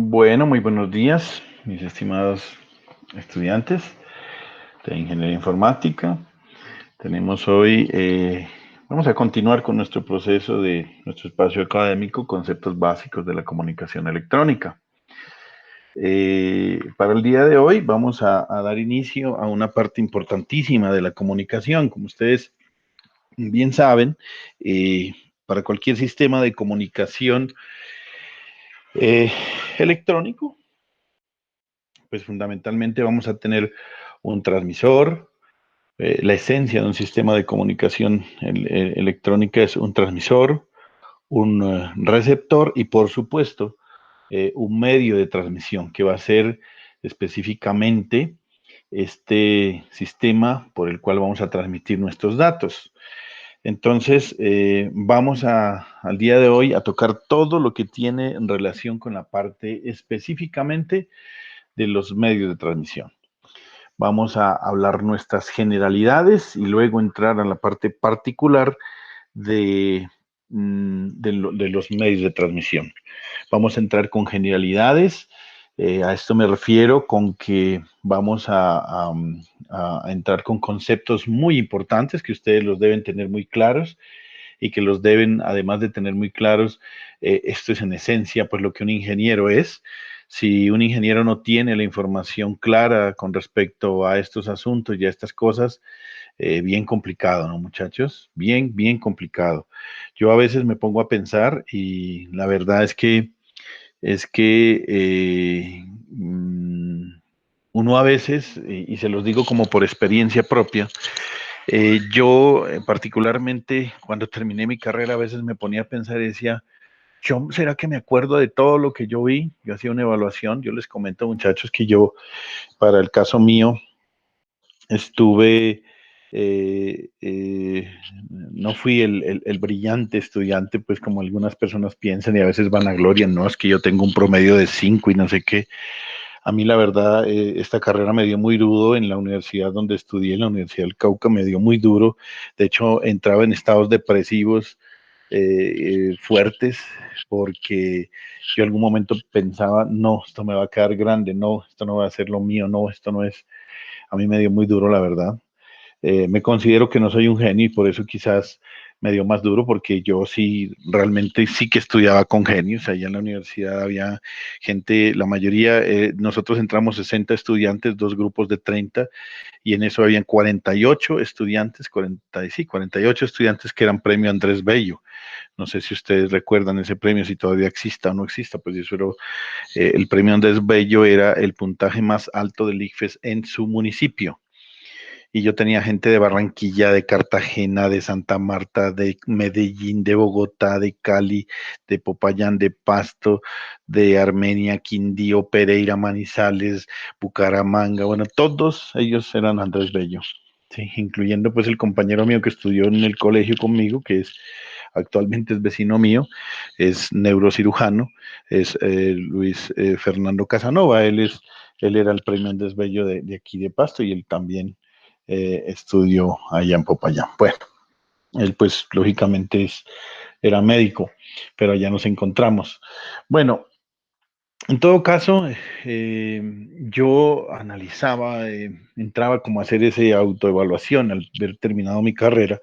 Bueno, muy buenos días, mis estimados estudiantes de Ingeniería Informática. Tenemos hoy, vamos a continuar con nuestro proceso de nuestro espacio académico, conceptos básicos de la comunicación electrónica. Para el día de hoy vamos a dar inicio a una parte importantísima de la comunicación. Como ustedes bien saben, para cualquier sistema de comunicación eh, electrónico, pues fundamentalmente vamos a tener un transmisor. La esencia de un sistema de comunicación electrónica es un transmisor, un receptor y por supuesto un medio de transmisión que va a ser específicamente este sistema por el cual vamos a transmitir nuestros datos. Entonces, vamos al día de hoy a tocar todo lo que tiene en relación con la parte específicamente de los medios de transmisión. Vamos a hablar nuestras generalidades y luego entrar a la parte particular de los medios de transmisión. Vamos a entrar con generalidades. A esto me refiero con que vamos a entrar con conceptos muy importantes que ustedes los deben tener muy claros y que los deben, además de tener muy claros, esto es en esencia pues lo que un ingeniero es. Si un ingeniero no tiene la información clara con respecto a estos asuntos y a estas cosas, bien complicado, ¿no, muchachos? Bien, bien complicado. Yo a veces me pongo a pensar y la verdad es que uno a veces, y se los digo como por experiencia propia, yo particularmente cuando terminé mi carrera a veces me ponía a pensar y decía, ¿yo será que me acuerdo de todo lo que yo vi? Yo hacía una evaluación, yo les comento muchachos que yo, para el caso mío, estuve, eh, eh, no fui el brillante estudiante, pues como algunas personas piensan y a veces vanaglorian, no, es que yo tengo un promedio de 5 y no sé qué. A mí la verdad, esta carrera me dio muy duro en la universidad donde estudié, en la Universidad del Cauca, me dio muy duro. De hecho, entraba en estados depresivos fuertes porque yo en algún momento pensaba, no, esto me va a quedar grande, no, esto no va a ser lo mío, no, esto no es. A mí me dio muy duro, la verdad. Me considero que no soy un genio y por eso quizás me dio más duro porque yo sí, realmente sí que estudiaba con genios. Allá en la universidad había gente, la mayoría, nosotros entramos 60 estudiantes, dos grupos de 30 y en eso habían 48 estudiantes, 40, sí, 48 estudiantes que eran premio Andrés Bello. No sé si ustedes recuerdan ese premio, si todavía exista o no exista, pues eso era, el premio Andrés Bello era el puntaje más alto del ICFES en su municipio y yo tenía gente de Barranquilla, de Cartagena, de Santa Marta, de Medellín, de Bogotá, de Cali, de Popayán, de Pasto, de Armenia, Quindío, Pereira, Manizales, Bucaramanga, bueno, todos ellos eran Andrés Bello, sí, incluyendo pues el compañero mío que estudió en el colegio conmigo, que es actualmente es vecino mío, es neurocirujano, es Luis Fernando Casanova, él era el premio Andrés Bello de aquí de Pasto y él también estudió allá en Popayán. Bueno, él pues lógicamente era médico, pero allá nos encontramos. Bueno, en todo caso, yo analizaba, entraba como a hacer esa autoevaluación al haber terminado mi carrera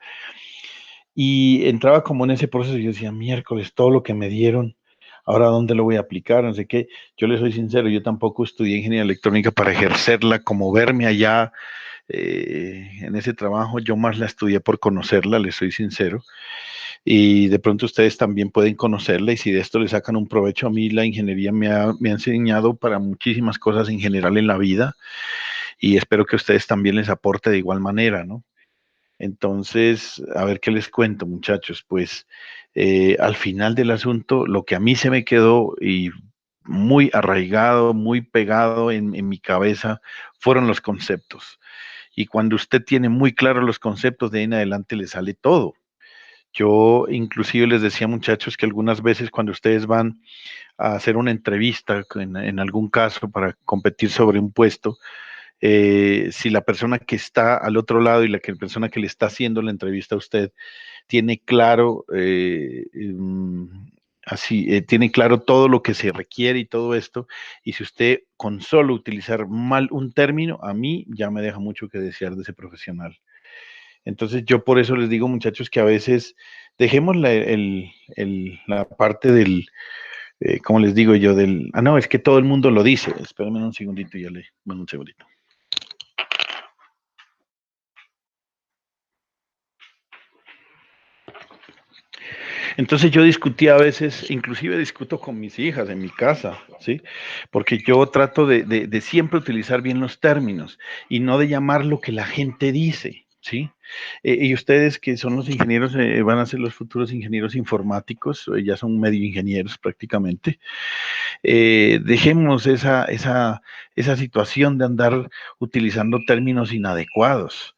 y entraba como en ese proceso y yo decía, miércoles, todo lo que me dieron, ahora dónde lo voy a aplicar, no sé qué. Yo les soy sincero, yo tampoco estudié ingeniería electrónica para ejercerla, como verme allá en ese trabajo, yo más la estudié por conocerla, les soy sincero, y de pronto ustedes también pueden conocerla y si de esto le sacan un provecho, a mí la ingeniería me ha enseñado para muchísimas cosas en general en la vida y espero que a ustedes también les aporte de igual manera, ¿no? Entonces, a ver qué les cuento, muchachos. Pues al final del asunto, lo que a mí se me quedó y muy arraigado, muy pegado en mi cabeza, fueron los conceptos. Y cuando usted tiene muy claros los conceptos, de ahí en adelante le sale todo. Yo inclusive les decía, muchachos, que algunas veces cuando ustedes van a hacer una entrevista, en algún caso, para competir sobre un puesto, si la persona que está al otro lado y persona que le está haciendo la entrevista a usted tiene claro así, tiene claro todo lo que se requiere y todo esto, y si usted con solo utilizar mal un término, a mí ya me deja mucho que desear de ese profesional. Entonces yo por eso les digo, muchachos, que a veces dejemos la parte del, ¿cómo les digo yo? Del, no, es que todo el mundo lo dice. Espérenme un segundito, ya le, bueno, un segundito. Entonces yo discutía a veces, inclusive discuto con mis hijas en mi casa, ¿sí? Porque yo trato de siempre utilizar bien los términos y no de llamar lo que la gente dice, ¿sí? Y ustedes que son los ingenieros, van a ser los futuros ingenieros informáticos, ya son medio ingenieros prácticamente, dejemos esa situación de andar utilizando términos inadecuados.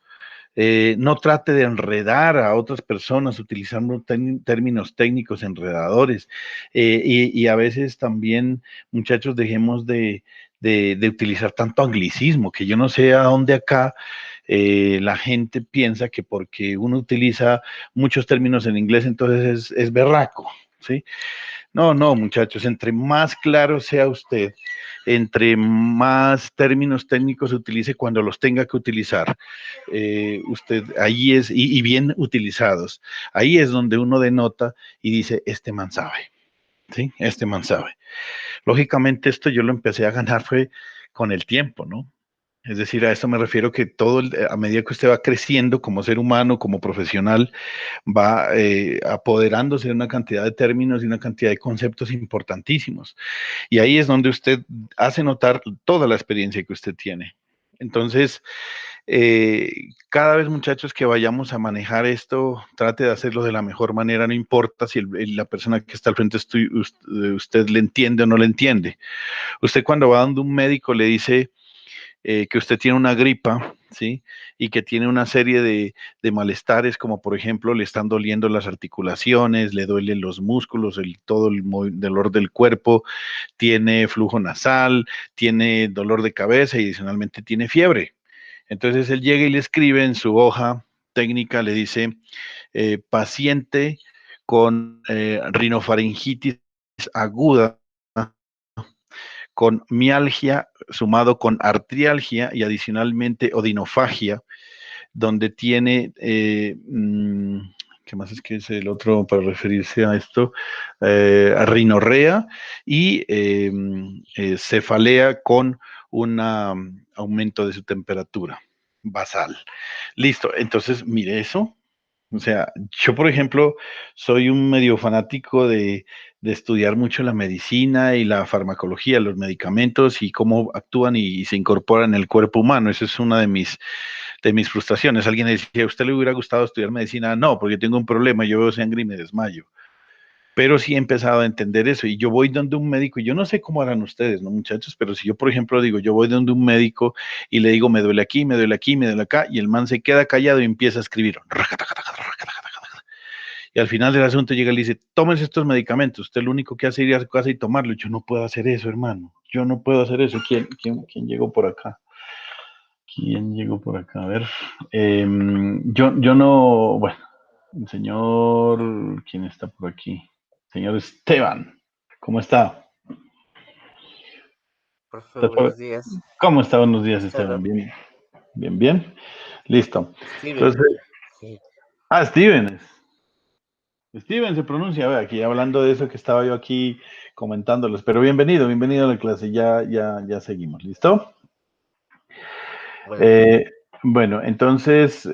No trate de enredar a otras personas utilizando términos técnicos enredadores. Y a veces también, muchachos, dejemos de utilizar tanto anglicismo, que yo no sé a dónde acá la gente piensa que porque uno utiliza muchos términos en inglés, entonces es berraco, ¿sí? No, no, muchachos, entre más claro sea usted, entre más términos técnicos utilice cuando los tenga que utilizar, usted ahí es, y bien utilizados, ahí es donde uno denota y dice, este man sabe, ¿sí? Este man sabe. Lógicamente esto yo lo empecé a ganar fue con el tiempo, ¿no? Es decir, a esto me refiero que a medida que usted va creciendo como ser humano, como profesional, va apoderándose de una cantidad de términos y una cantidad de conceptos importantísimos. Y ahí es donde usted hace notar toda la experiencia que usted tiene. Entonces, cada vez muchachos que vayamos a manejar esto, trate de hacerlo de la mejor manera, no importa si la persona que está al frente usted le entiende o no le entiende. Usted cuando va donde un médico le dice que usted tiene una gripa, ¿sí? Y que tiene una serie de malestares, como por ejemplo le están doliendo las articulaciones, le duelen los músculos, todo el dolor del cuerpo, tiene flujo nasal, tiene dolor de cabeza y adicionalmente tiene fiebre. Entonces él llega y le escribe en su hoja técnica, le dice, paciente con rinofaringitis aguda, con mialgia sumado con artrialgia y adicionalmente odinofagia, donde tiene, ¿qué más es que es el otro para referirse a esto? Rinorrea y cefalea con un aumento de su temperatura basal. Listo, entonces mire eso. O sea, yo, por ejemplo, soy un medio fanático de estudiar mucho la medicina y la farmacología, los medicamentos y cómo actúan y se incorporan en el cuerpo humano. Esa es una de mis frustraciones. Alguien decía, ¿a usted le hubiera gustado estudiar medicina? No, porque tengo un problema, yo veo sangre y me desmayo. Pero sí he empezado a entender eso y yo voy donde un médico y yo no sé cómo harán ustedes, ¿no, muchachos? Pero si yo, por ejemplo, digo, yo voy donde un médico y le digo, me duele aquí, me duele aquí, me duele acá, y el man se queda callado y empieza a escribir. Y al final del asunto llega y le dice, tómense estos medicamentos, usted lo único que hace es ir a su casa y tomarlo. Yo no puedo hacer eso, hermano. Yo no puedo hacer eso. ¿Quién llegó por acá? ¿Quién llegó por acá? A ver. Yo no, bueno, el señor, ¿quién está por aquí? Señor Esteban, ¿cómo está? Profe, buenos días. ¿Cómo está? Buenos días, Está Esteban. hablando Bien, bien, bien. Listo. Steven. Entonces, Sí, Steven. Steven se pronuncia, a ver, aquí hablando de eso que estaba yo aquí comentándoles, pero bienvenido a la clase, ya seguimos, ¿listo? bueno, Eh, bueno, entonces,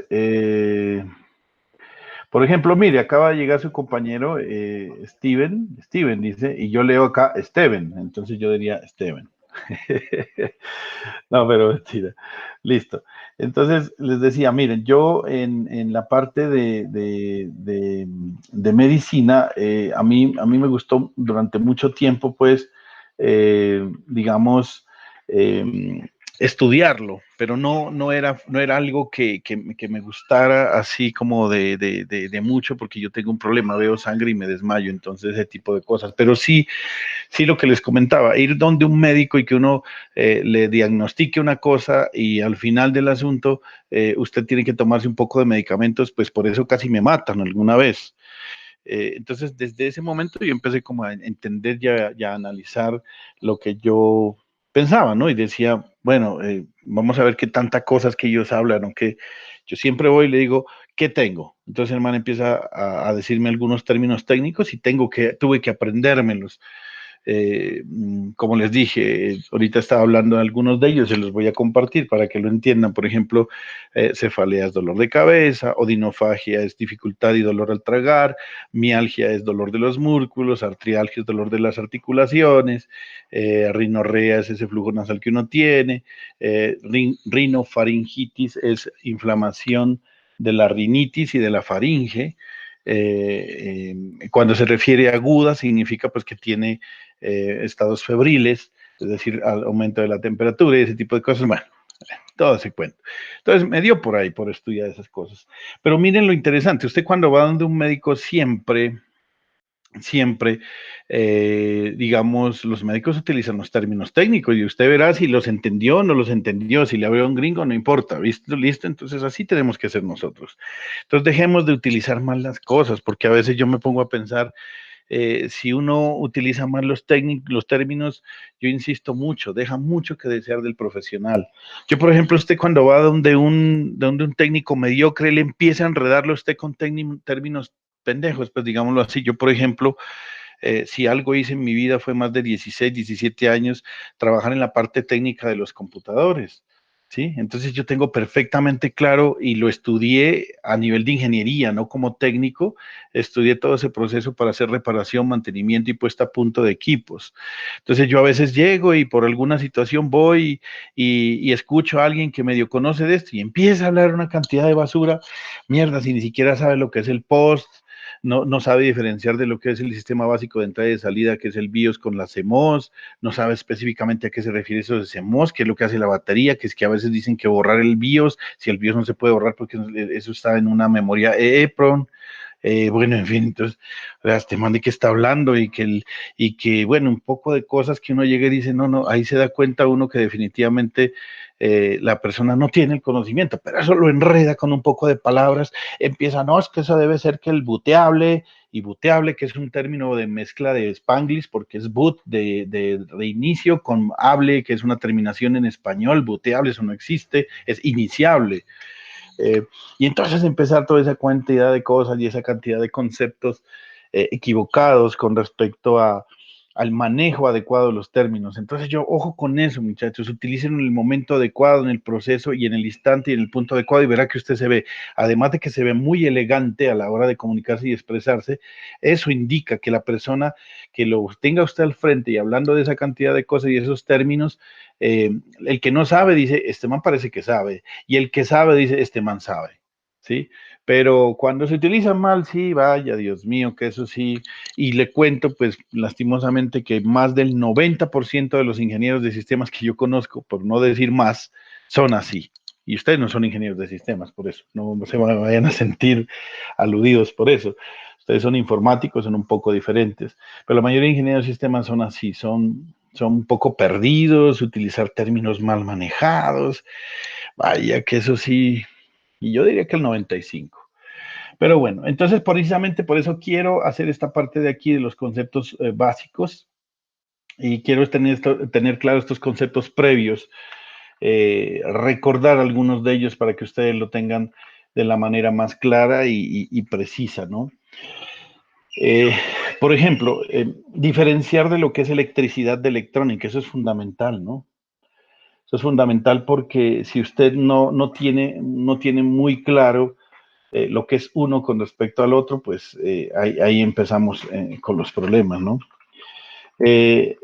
por ejemplo, mire, acaba de llegar su compañero Steven dice, y yo leo acá Steven, entonces yo diría Steven. No, pero mentira. Listo. Entonces, les decía, miren, yo en la parte de medicina, a mí me gustó durante mucho tiempo, pues, digamos, eh, estudiarlo, pero no era algo que me gustara así como de mucho, porque yo tengo un problema, veo sangre y me desmayo, entonces ese tipo de cosas. Pero sí, lo que les comentaba, ir donde un médico y que uno le diagnostique una cosa y al final del asunto usted tiene que tomarse un poco de medicamentos, pues por eso casi me matan alguna vez. Entonces, desde ese momento yo empecé como a entender ya a analizar lo que yo pensaba, ¿no? Y decía, bueno, vamos a ver qué tantas cosas que ellos hablan, o que yo siempre voy y le digo, ¿qué tengo? Entonces el man empieza a decirme algunos términos técnicos y tuve que aprendérmelos. Como les dije, ahorita estaba hablando de algunos de ellos, se los voy a compartir para que lo entiendan. Por ejemplo, cefalea es dolor de cabeza, odinofagia es dificultad y dolor al tragar, mialgia es dolor de los músculos, artrialgia es dolor de las articulaciones, rinorrea es ese flujo nasal que uno tiene, rinofaringitis es inflamación de la rinitis y de la faringe. Cuando se refiere a aguda, significa pues que tiene estados febriles, es decir, al aumento de la temperatura y ese tipo de cosas. Bueno, todo ese cuento. Entonces me dio por ahí, por estudiar esas cosas. Pero miren lo interesante, usted cuando va donde un médico siempre, digamos, los médicos utilizan los términos técnicos y usted verá si los entendió o no los entendió, si le habló un gringo, no importa, ¿visto? Listo, entonces así tenemos que ser nosotros. Entonces dejemos de utilizar mal las cosas, porque a veces yo me pongo a pensar, si uno utiliza mal los términos, yo insisto mucho, deja mucho que desear del profesional. Yo, por ejemplo, usted cuando va donde un técnico mediocre, le empieza a enredarlo a usted con términos pendejos, pues digámoslo así. Yo, por ejemplo, si algo hice en mi vida fue más de 16, 17 años trabajar en la parte técnica de los computadores. ¿Sí? Entonces yo tengo perfectamente claro y lo estudié a nivel de ingeniería, no como técnico, estudié todo ese proceso para hacer reparación, mantenimiento y puesta a punto de equipos. Entonces yo a veces llego y por alguna situación voy y escucho a alguien que medio conoce de esto y empieza a hablar una cantidad de basura, mierda, si ni siquiera sabe lo que es el post, no sabe diferenciar de lo que es el sistema básico de entrada y de salida, que es el BIOS con la CMOS, no sabe específicamente a qué se refiere eso de CMOS, qué es lo que hace la batería, que es que a veces dicen que borrar el BIOS, si el BIOS no se puede borrar porque eso está en una memoria EEPROM. Bueno, en fin, entonces, este man de qué está hablando y que, bueno, un poco de cosas que uno llega y dice, no, ahí se da cuenta uno que definitivamente la persona no tiene el conocimiento, pero eso lo enreda con un poco de palabras, empieza, no, es que eso debe ser que el booteable, y booteable, que es un término de mezcla de Spanglish, porque es boot de reinicio, con able, que es una terminación en español, booteable, eso no existe, es iniciable. Eh, y entonces empezar toda esa cantidad de cosas y esa cantidad de conceptos equivocados con respecto al manejo adecuado de los términos. Entonces yo, ojo con eso, muchachos, utilicen en el momento adecuado, en el proceso y en el instante y en el punto adecuado y verá que usted se ve, además de que se ve muy elegante a la hora de comunicarse y expresarse, eso indica que la persona que lo tenga usted al frente y hablando de esa cantidad de cosas y esos términos, el que no sabe dice, este man parece que sabe, y el que sabe dice, este man sabe, ¿sí? Pero cuando se utiliza mal, sí, vaya, Dios mío, que eso sí, y le cuento, pues, lastimosamente que más del 90% de los ingenieros de sistemas que yo conozco, por no decir más, son así. Y ustedes no son ingenieros de sistemas, por eso, no se vayan a sentir aludidos por eso. Ustedes son informáticos, son un poco diferentes, pero la mayoría de ingenieros de sistemas son así, son un poco perdidos, utilizar términos mal manejados. Vaya, que eso sí, y yo diría que el 95. Pero bueno, entonces precisamente por eso quiero hacer esta parte de aquí de los conceptos básicos y quiero tener claro estos conceptos previos, recordar algunos de ellos para que ustedes lo tengan de la manera más clara y precisa, ¿no? Eh, por ejemplo, diferenciar de lo que es electricidad de electrónica, eso es fundamental, ¿no? Eso es fundamental porque si usted no tiene muy claro lo que es uno con respecto al otro, pues ahí empezamos con los problemas, ¿no? Eh,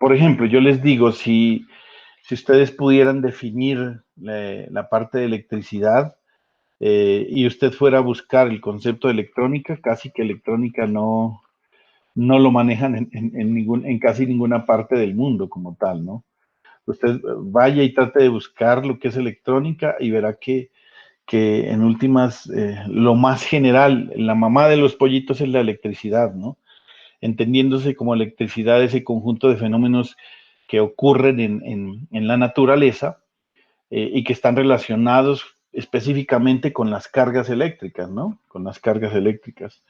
por ejemplo, yo les digo, si ustedes pudieran definir la parte de electricidad y usted fuera a buscar el concepto de electrónica, casi que electrónica no lo manejan en casi ninguna parte del mundo como tal, ¿no? Usted vaya y trate de buscar lo que es electrónica y verá que en últimas, lo más general, la mamá de los pollitos es la electricidad, ¿no? Entendiéndose como electricidad ese conjunto de fenómenos que ocurren en la naturaleza y que están relacionados específicamente con las cargas eléctricas, ¿no? Con las cargas eléctricas.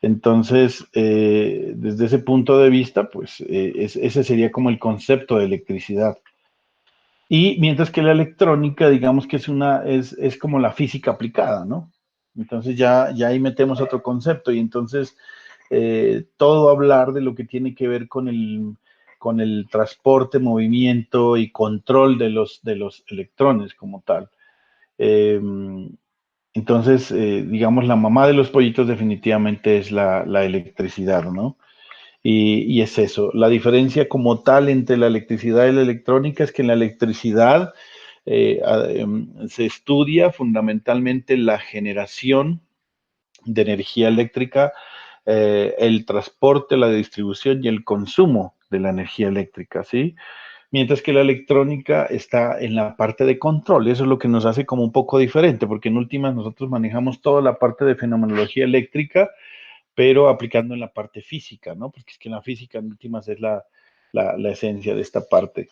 Entonces, desde ese punto de vista, pues ese sería como el concepto de electricidad. Y mientras que la electrónica, digamos que es como la física aplicada, ¿no? Entonces ya ahí metemos otro concepto y entonces todo hablar de lo que tiene que ver con el transporte, movimiento y control de los electrones como tal. Eh, entonces, digamos, la mamá de los pollitos definitivamente es la electricidad, ¿no? Y es eso. La diferencia como tal entre la electricidad y la electrónica es que en la electricidad se estudia fundamentalmente la generación de energía eléctrica, el transporte, la distribución y el consumo de la energía eléctrica, ¿sí? Mientras que la electrónica está en la parte de control. Eso es lo que nos hace como un poco diferente, porque en últimas nosotros manejamos toda la parte de fenomenología eléctrica, pero aplicando en la parte física, ¿no? Porque es que en la física en últimas es la esencia de esta parte.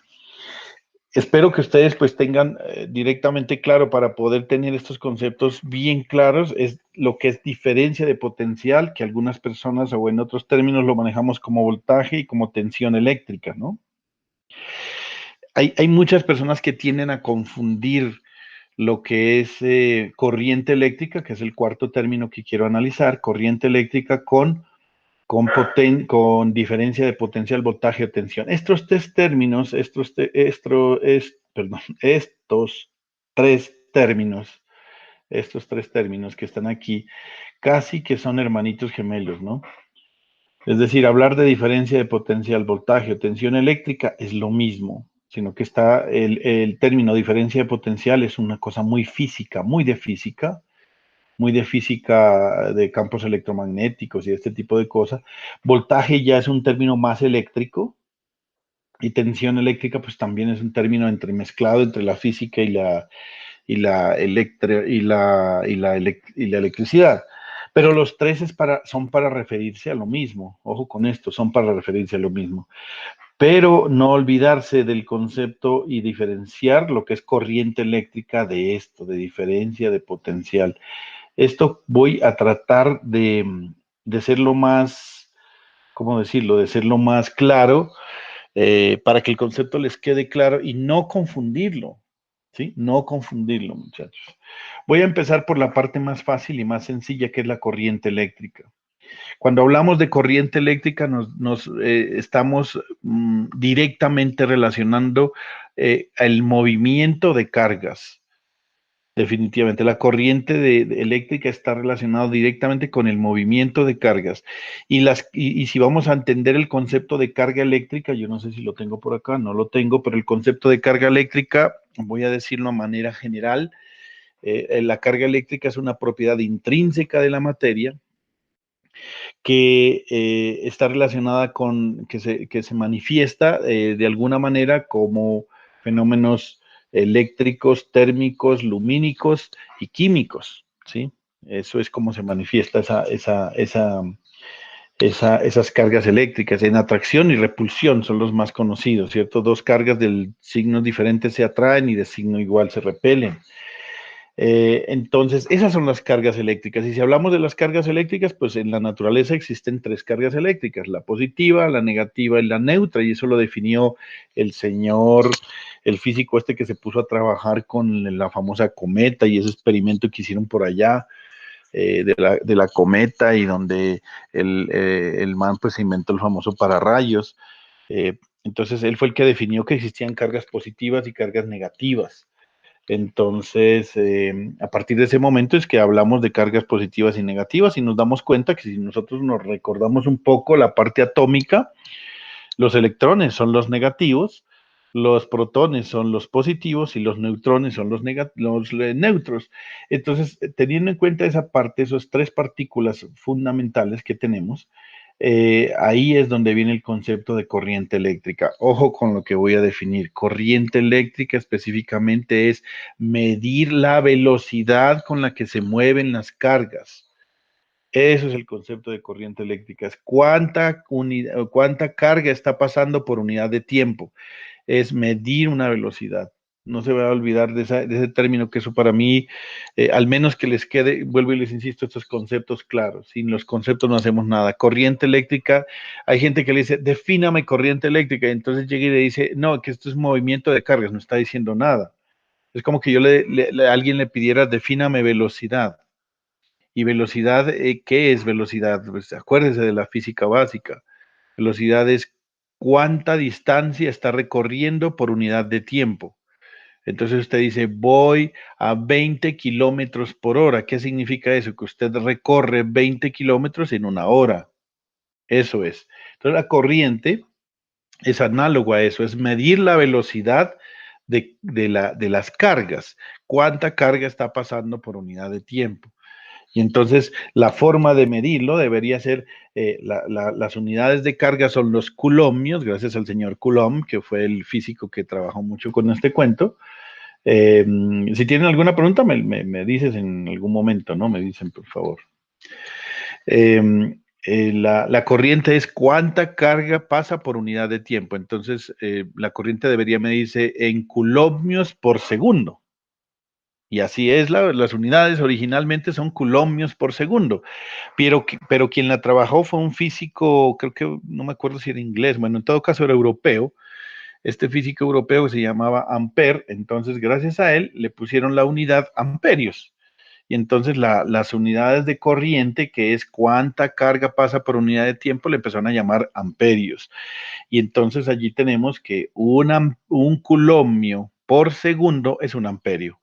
Espero que ustedes pues tengan directamente claro para poder tener estos conceptos bien claros, es lo que es diferencia de potencial, que algunas personas o en otros términos lo manejamos como voltaje y como tensión eléctrica, ¿no? Hay muchas personas que tienden a confundir lo que es corriente eléctrica, que es el cuarto término que quiero analizar, corriente eléctrica con diferencia de potencial, voltaje o tensión. Estos tres términos, estos tres términos que están aquí, casi que son hermanitos gemelos, ¿no? Es decir, hablar de diferencia de potencial, voltaje o tensión eléctrica es lo mismo, sino que está el término diferencia de potencial es una cosa muy física, muy de física de campos electromagnéticos y este tipo de cosas. Voltaje ya es un término más eléctrico y tensión eléctrica pues también es un término entremezclado entre la física y la electricidad. Pero los tres son para referirse a lo mismo. Ojo con esto, son para referirse a lo mismo. Pero no olvidarse del concepto y diferenciar lo que es corriente eléctrica de esto, de diferencia de potencial. Esto voy a tratar de ser lo más, ¿cómo decirlo? De ser lo más claro para que el concepto les quede claro y no confundirlo, ¿sí? No confundirlo, muchachos. Voy a empezar por la parte más fácil y más sencilla, que es la corriente eléctrica. Cuando hablamos de corriente eléctrica, estamos directamente relacionando el movimiento de cargas. Definitivamente, la corriente eléctrica está relacionada directamente con el movimiento de cargas. Y si vamos a entender el concepto de carga eléctrica, yo no sé si lo tengo por acá, no lo tengo, pero el concepto de carga eléctrica, voy a decirlo de manera general, la carga eléctrica es una propiedad intrínseca de la materia que está relacionada con, que se manifiesta de alguna manera como fenómenos eléctricos, térmicos, lumínicos y químicos, ¿sí? Eso es como se manifiesta esas cargas eléctricas. En atracción y repulsión son los más conocidos, ¿cierto? Dos cargas del signo diferente se atraen y de signo igual se repelen. Entonces, esas son las cargas eléctricas. Y si hablamos de las cargas eléctricas, pues en la naturaleza existen tres cargas eléctricas, la positiva, la negativa y la neutra, y eso lo definió el señor, el físico este que se puso a trabajar con la famosa cometa y ese experimento que hicieron por allá de la cometa y donde el man pues inventó el famoso pararrayos. Entonces, él fue el que definió que existían cargas positivas y cargas negativas. Entonces, a partir de ese momento es que hablamos de cargas positivas y negativas y nos damos cuenta que si nosotros nos recordamos un poco la parte atómica, los electrones son los negativos, los protones son los positivos y los neutrones son los neutros. Entonces, teniendo en cuenta esa parte, esas tres partículas fundamentales que tenemos, ahí es donde viene el concepto de corriente eléctrica. Ojo con lo que voy a definir. Corriente eléctrica específicamente es medir la velocidad con la que se mueven las cargas. Eso es el concepto de corriente eléctrica. Es cuánta carga está pasando por unidad de tiempo. Es medir una velocidad. No se va a olvidar de ese término, que eso para mí, al menos que les quede, vuelvo y les insisto, estos conceptos claros. Sin los conceptos no hacemos nada. Corriente eléctrica, hay gente que le dice, defíname corriente eléctrica, y entonces llega y le dice, no, que esto es movimiento de cargas, no está diciendo nada. Es como que yo a alguien le pidiera, defíname velocidad. Y velocidad, ¿qué es velocidad? Pues acuérdese de la física básica. Velocidad es cuánta distancia está recorriendo por unidad de tiempo. Entonces usted dice, voy a 20 kilómetros por hora. ¿Qué significa eso? Que usted recorre 20 kilómetros en una hora. Eso es. Entonces la corriente es análogo a eso, es medir la velocidad de las cargas. ¿Cuánta carga está pasando por unidad de tiempo? Y entonces la forma de medirlo debería ser, las unidades de carga son los coulombs, gracias al señor Coulomb, que fue el físico que trabajó mucho con este cuento. Eh, si tienen alguna pregunta, me dices en algún momento, ¿no? Me dicen, por favor. La corriente es cuánta carga pasa por unidad de tiempo. Entonces, la corriente debería medirse en coulombs por segundo. Y así es, las unidades originalmente son coulombs por segundo. Pero quien la trabajó fue un físico, creo que no me acuerdo si era inglés, bueno, en todo caso era europeo, este físico europeo que se llamaba Ampère. Entonces gracias a él le pusieron la unidad amperios. Y entonces las unidades de corriente, que es cuánta carga pasa por unidad de tiempo, le empezaron a llamar amperios. Y entonces allí tenemos que un culombio por segundo es un amperio.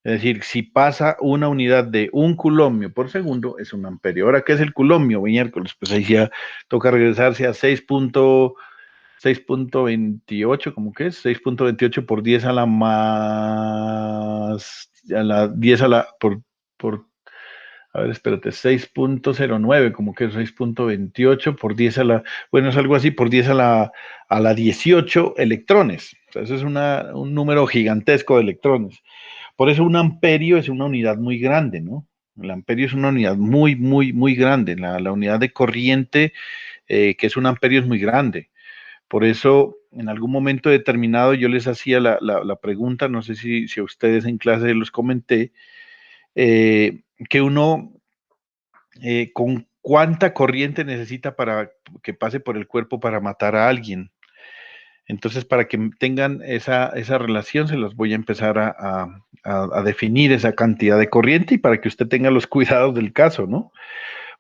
Es decir, si pasa una unidad de un culombio por segundo, es un amperio. Ahora, ¿qué es el culombio? Miércoles, pues ahí ya toca regresarse a 6.28, ¿cómo que es? 6.28 por 10 a la más, a la 10 a la, por, a ver, espérate, 6.09, como que es 6.28 por 10 a la, bueno, es algo así, por 10 a la 18 electrones. O sea, eso es un número gigantesco de electrones. Por eso un amperio es una unidad muy grande, ¿no? El amperio es una unidad muy, muy, muy grande. La unidad de corriente, que es un amperio, es muy grande. Por eso, en algún momento determinado, yo les hacía la pregunta, no sé si a ustedes en clase los comenté, que uno, con cuánta corriente necesita para que pase por el cuerpo para matar a alguien. Entonces, para que tengan esa relación, se los voy a empezar a definir esa cantidad de corriente y para que usted tenga los cuidados del caso, ¿no?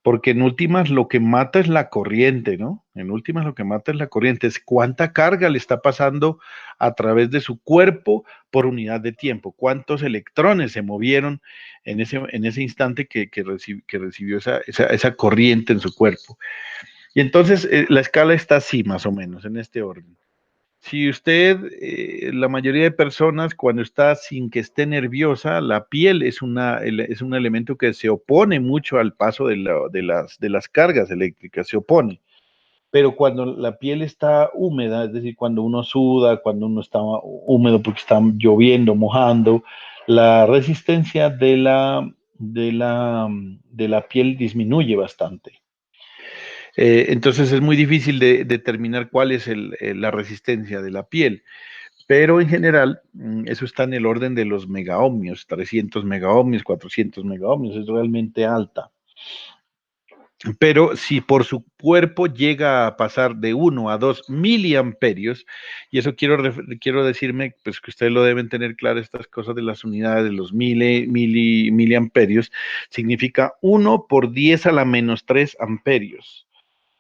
Porque en últimas lo que mata es la corriente, ¿no? En últimas lo que mata es la corriente, es cuánta carga le está pasando a través de su cuerpo por unidad de tiempo, cuántos electrones se movieron en ese instante que recibió esa corriente en su cuerpo. Y entonces la escala está así, más o menos, en este orden. Si usted, la mayoría de personas, cuando está sin que esté nerviosa, la piel es un elemento que se opone mucho al paso de las cargas eléctricas, se opone. Pero cuando la piel está húmeda, es decir, cuando uno suda, cuando uno está húmedo porque está lloviendo, mojando, la resistencia de la piel disminuye bastante. Entonces es muy difícil de determinar cuál es la resistencia de la piel. Pero en general, eso está en el orden de los megaohmios, 300 megaohmios, 400 megaohmios, es realmente alta. Pero si por su cuerpo llega a pasar de 1 a 2 miliamperios, y eso quiero decirme, pues que ustedes lo deben tener claro, estas cosas de las unidades, de los miliamperios, significa 1 por 10 a la menos 3 amperios.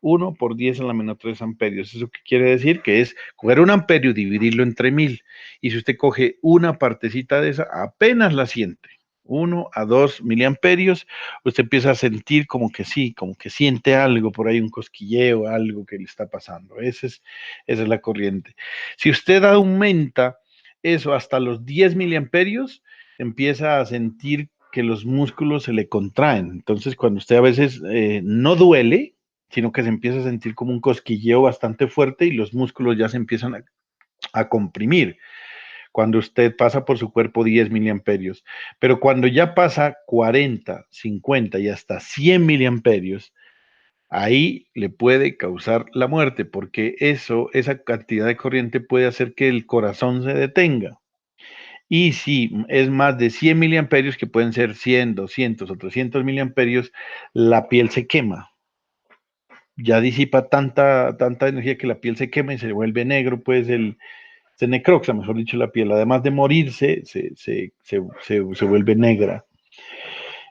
1 por 10 a la menos 3 amperios. ¿Eso qué quiere decir? Que es coger un amperio, dividirlo entre 1000. Y si usted coge una partecita de esa, apenas la siente. 1 a 2 miliamperios, usted empieza a sentir como que sí, como que siente algo por ahí, un cosquilleo, algo que le está pasando. Esa es la corriente. Si usted aumenta eso hasta los 10 miliamperios, empieza a sentir que los músculos se le contraen. Entonces, cuando usted a veces no duele, sino que se empieza a sentir como un cosquilleo bastante fuerte y los músculos ya se empiezan a comprimir cuando usted pasa por su cuerpo 10 miliamperios. Pero cuando ya pasa 40, 50 y hasta 100 miliamperios, ahí le puede causar la muerte, porque esa cantidad de corriente puede hacer que el corazón se detenga. Y si es más de 100 miliamperios, que pueden ser 100, 200 o 300 miliamperios, la piel se quema. Ya disipa tanta energía que la piel se quema y se vuelve negro, pues se necroxa, mejor dicho, la piel. Además de morirse, se vuelve negra.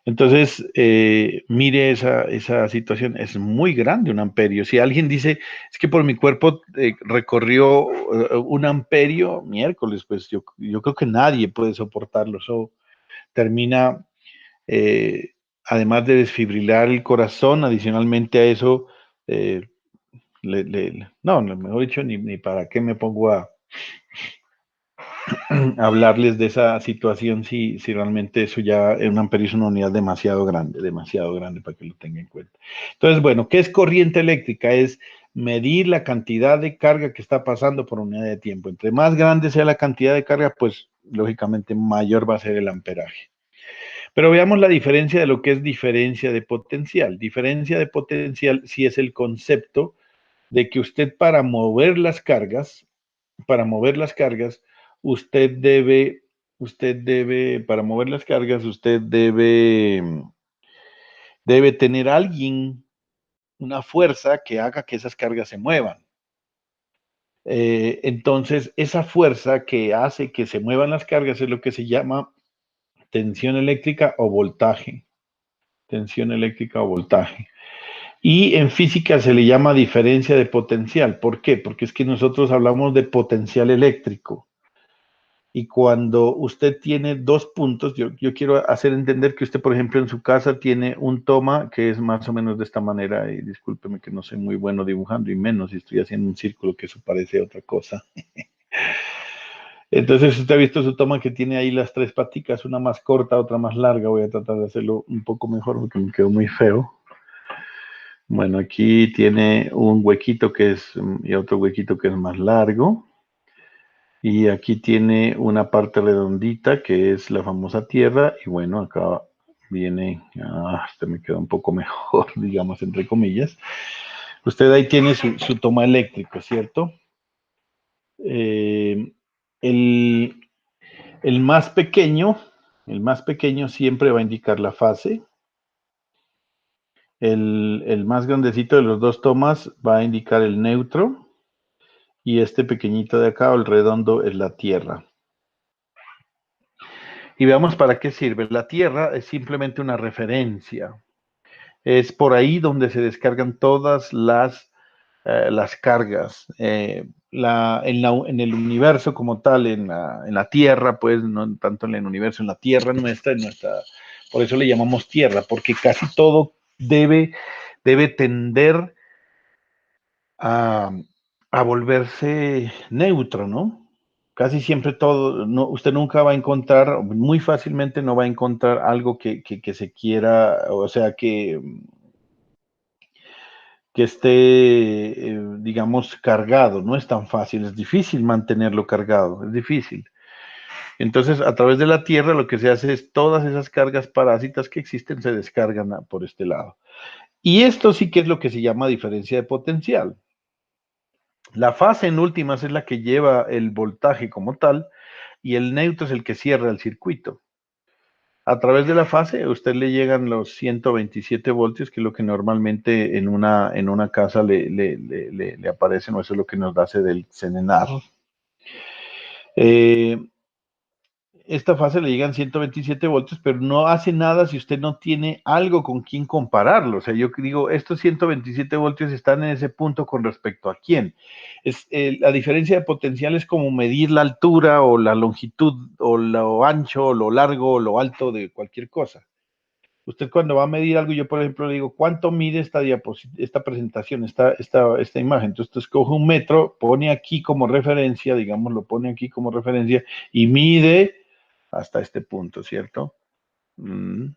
Entonces, mire esa situación, es muy grande un amperio. Si alguien dice, es que por mi cuerpo recorrió un amperio, miércoles, pues yo creo que nadie puede soportarlo. Eso termina, eh, además de desfibrilar el corazón, adicionalmente a eso, eh, no, mejor dicho, ni para qué me pongo a hablarles de esa situación si realmente eso ya en un amperio es una unidad demasiado grande para que lo tengan en cuenta. Entonces, bueno, ¿qué es corriente eléctrica? Es medir la cantidad de carga que está pasando por unidad de tiempo. Entre más grande sea la cantidad de carga, pues lógicamente mayor va a ser el amperaje. Pero veamos la diferencia de lo que es diferencia de potencial. Diferencia de potencial sí es el concepto de que usted para mover las cargas, para mover las cargas, usted debe tener alguien, una fuerza que haga que esas cargas se muevan. Entonces, esa fuerza que hace que se muevan las cargas es lo que se llama tensión eléctrica o voltaje. Tensión eléctrica o voltaje. Y en física se le llama diferencia de potencial. ¿Por qué? Porque es que nosotros hablamos de potencial eléctrico. Y cuando usted tiene dos puntos, yo quiero hacer entender que usted, por ejemplo, en su casa tiene un toma que es más o menos de esta manera, y discúlpeme que no soy muy bueno dibujando, y menos si estoy haciendo un círculo, que eso parece otra cosa. Entonces, usted ha visto su toma que tiene ahí las tres paticas, una más corta, otra más larga. Voy a tratar de hacerlo un poco mejor porque me quedó muy feo. Bueno, aquí tiene un huequito y otro huequito que es más largo. Y aquí tiene una parte redondita que es la famosa tierra. Y bueno, acá viene, este me queda un poco mejor, digamos, entre comillas. Usted ahí tiene su toma eléctrico, ¿cierto? Eh, el, el más pequeño, el más pequeño siempre va a indicar la fase. El más grandecito de los dos tomas va a indicar el neutro. Y este pequeñito de acá, el redondo, es la tierra. Y veamos para qué sirve. La tierra es simplemente una referencia. Es por ahí donde se descargan todas las cargas. En el universo como tal, en la Tierra, pues no tanto en el universo, en la Tierra nuestra, por eso le llamamos Tierra, porque casi todo debe tender a, a volverse neutro, ¿no? Casi siempre todo, no, usted nunca va a encontrar, muy fácilmente no va a encontrar algo que se quiera, o sea, que esté, digamos, cargado. No es tan fácil, es difícil mantenerlo cargado, es difícil. Entonces, a través de la Tierra lo que se hace es todas esas cargas parásitas que existen se descargan por este lado. Y esto sí que es lo que se llama diferencia de potencial. La fase en últimas es la que lleva el voltaje como tal y el neutro es el que cierra el circuito. A través de la fase, a usted le llegan los 127 voltios, que es lo que normalmente en una casa le aparecen, o eso es lo que nos da del CENENAR. Eh, esta fase le llegan 127 voltios, pero no hace nada si usted no tiene algo con quien compararlo. O sea, yo digo, estos 127 voltios están en ese punto con respecto a quién. La diferencia de potencial es como medir la altura o la longitud o lo ancho o lo largo o lo alto de cualquier cosa. Usted cuando va a medir algo, yo por ejemplo le digo, ¿cuánto mide esta presentación, esta imagen? Entonces usted escoge un metro, pone aquí como referencia, digamos, lo pone aquí como referencia y mide hasta este punto, ¿cierto?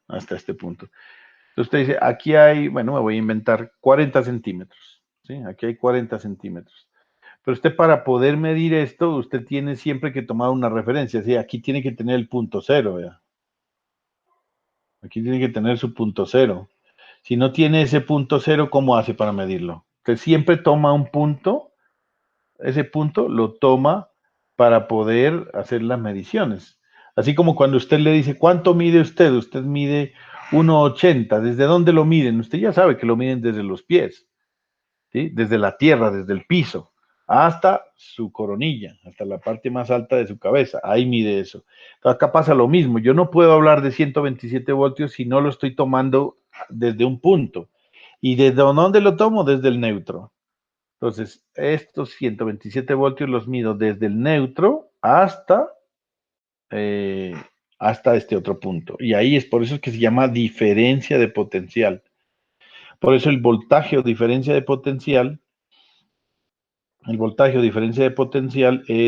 Hasta este punto. Entonces usted dice, aquí hay, bueno, me voy a inventar 40 centímetros, ¿sí? Aquí hay 40 centímetros. Pero usted para poder medir esto, usted tiene siempre que tomar una referencia, ¿sí? Aquí tiene que tener el punto cero, ¿verdad? Aquí tiene que tener su punto cero. Si no tiene ese punto cero, ¿cómo hace para medirlo? Usted siempre toma un punto, ese punto lo toma para poder hacer las mediciones. Así como cuando usted le dice, ¿cuánto mide usted? Usted mide 1,80. ¿Desde dónde lo miden? Usted ya sabe que lo miden desde los pies, ¿sí? Desde la tierra, desde el piso, hasta su coronilla, hasta la parte más alta de su cabeza. Ahí mide eso. Entonces, acá pasa lo mismo. Yo no puedo hablar de 127 voltios si no lo estoy tomando desde un punto. ¿Y desde dónde lo tomo? Desde el neutro. Entonces, estos 127 voltios los mido desde el neutro eh, hasta este otro punto. Y ahí es por eso que se llama diferencia de potencial. Por eso el voltaje o diferencia de potencial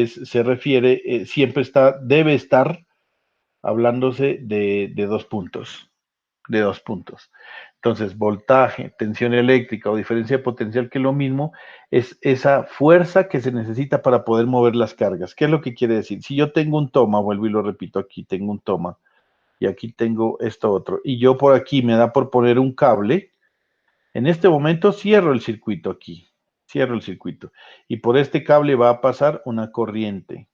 se refiere, siempre debe estar hablándose de dos puntos, de dos puntos. Entonces, voltaje, tensión eléctrica o diferencia de potencial, que es lo mismo, es esa fuerza que se necesita para poder mover las cargas. ¿Qué es lo que quiere decir? Si yo tengo un toma, vuelvo y lo repito, aquí tengo un toma, y aquí tengo esto otro, y yo por aquí me da por poner un cable, en este momento cierro el circuito aquí, cierro el circuito, y por este cable va a pasar una corriente.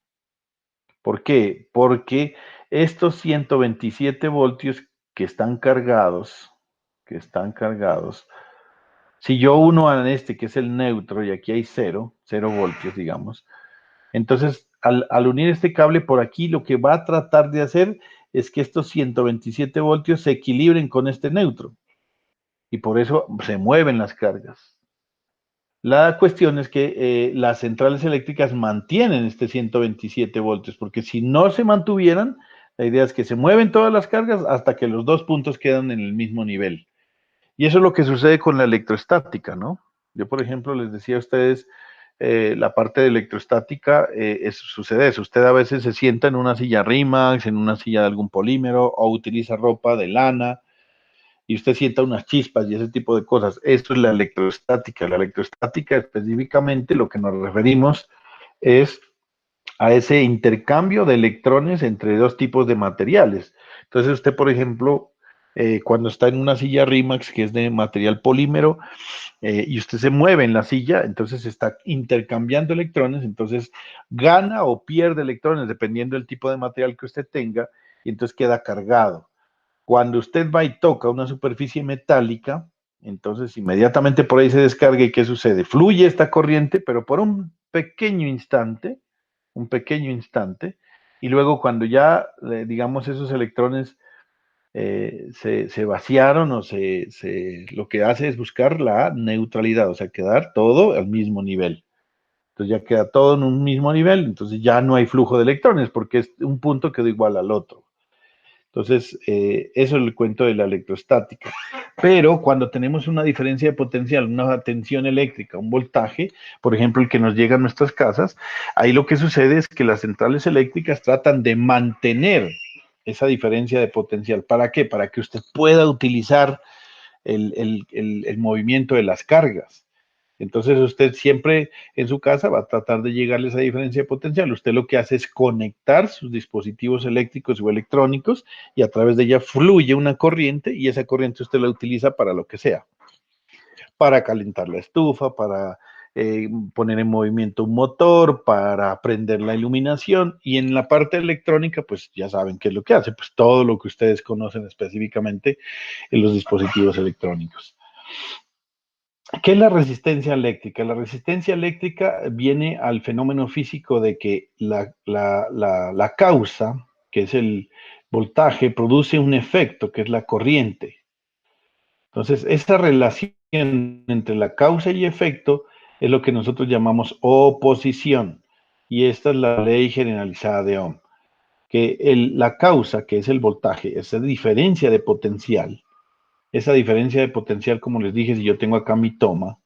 ¿Por qué? Porque estos 127 voltios que están cargados, si yo uno a este que es el neutro y aquí hay cero voltios, digamos, entonces al unir este cable por aquí, lo que va a tratar de hacer es que estos 127 voltios se equilibren con este neutro y por eso se mueven las cargas. La cuestión es que las centrales eléctricas mantienen este 127 voltios, porque si no se mantuvieran, la idea es que se mueven todas las cargas hasta que los dos puntos quedan en el mismo nivel. Y eso es lo que sucede con la electrostática, ¿no? Yo, por ejemplo, les decía a ustedes, la parte de electrostática, sucede eso. Usted a veces se sienta en una silla Rimax, en una silla de algún polímero, o utiliza ropa de lana, y usted sienta unas chispas y ese tipo de cosas. Esto es la electrostática. La electrostática específicamente lo que nos referimos es a ese intercambio de electrones entre dos tipos de materiales. Entonces usted, por ejemplo, cuando está en una silla Rimax que es de material polímero y usted se mueve en la silla, entonces está intercambiando electrones, entonces gana o pierde electrones dependiendo del tipo de material que usted tenga y entonces queda cargado. Cuando usted va y toca una superficie metálica, entonces inmediatamente por ahí se descarga y ¿qué sucede? Fluye esta corriente, pero por un pequeño instante, y luego cuando ya, digamos, esos electrones se vaciaron o lo que hace es buscar la neutralidad, o sea, quedar todo al mismo nivel. Entonces ya queda todo en un mismo nivel, entonces ya no hay flujo de electrones porque es un punto quedó igual al otro. Entonces, eso es el cuento de la electrostática. Pero cuando tenemos una diferencia de potencial, una tensión eléctrica, un voltaje, por ejemplo, el que nos llega a nuestras casas, ahí lo que sucede es que las centrales eléctricas tratan de mantener esa diferencia de potencial. ¿Para qué? Para que usted pueda utilizar el movimiento de las cargas. Entonces usted siempre en su casa va a tratar de llegarle a esa diferencia de potencial. Usted lo que hace es conectar sus dispositivos eléctricos o electrónicos y a través de ella fluye una corriente y esa corriente usted la utiliza para lo que sea. Para calentar la estufa, para poner en movimiento un motor, para prender la iluminación y en la parte electrónica pues ya saben qué es lo que hace, pues todo lo que ustedes conocen específicamente en los dispositivos electrónicos. ¿Qué es la resistencia eléctrica? La resistencia eléctrica viene al fenómeno físico de que la causa, que es el voltaje, produce un efecto, que es la corriente. Entonces, esta relación entre la causa y efecto es lo que nosotros llamamos oposición. Y esta es la ley generalizada de Ohm, que la causa, que es el voltaje, esa diferencia de potencial, como les dije, si yo tengo acá mi toma,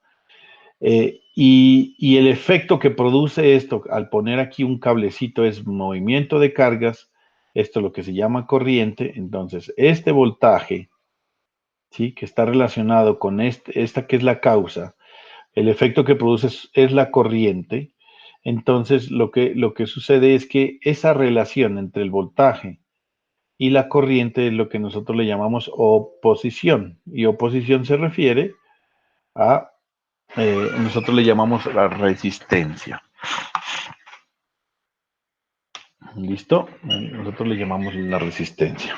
y el efecto que produce esto al poner aquí un cablecito es movimiento de cargas, esto es lo que se llama corriente, entonces este voltaje, ¿sí? Que está relacionado con esta que es la causa, el efecto que produce es la corriente, entonces lo que sucede es que esa relación entre el voltaje y la corriente es lo que nosotros le llamamos oposición, y oposición se refiere a nosotros le llamamos la resistencia. ¿Listo? Nosotros le llamamos la resistencia.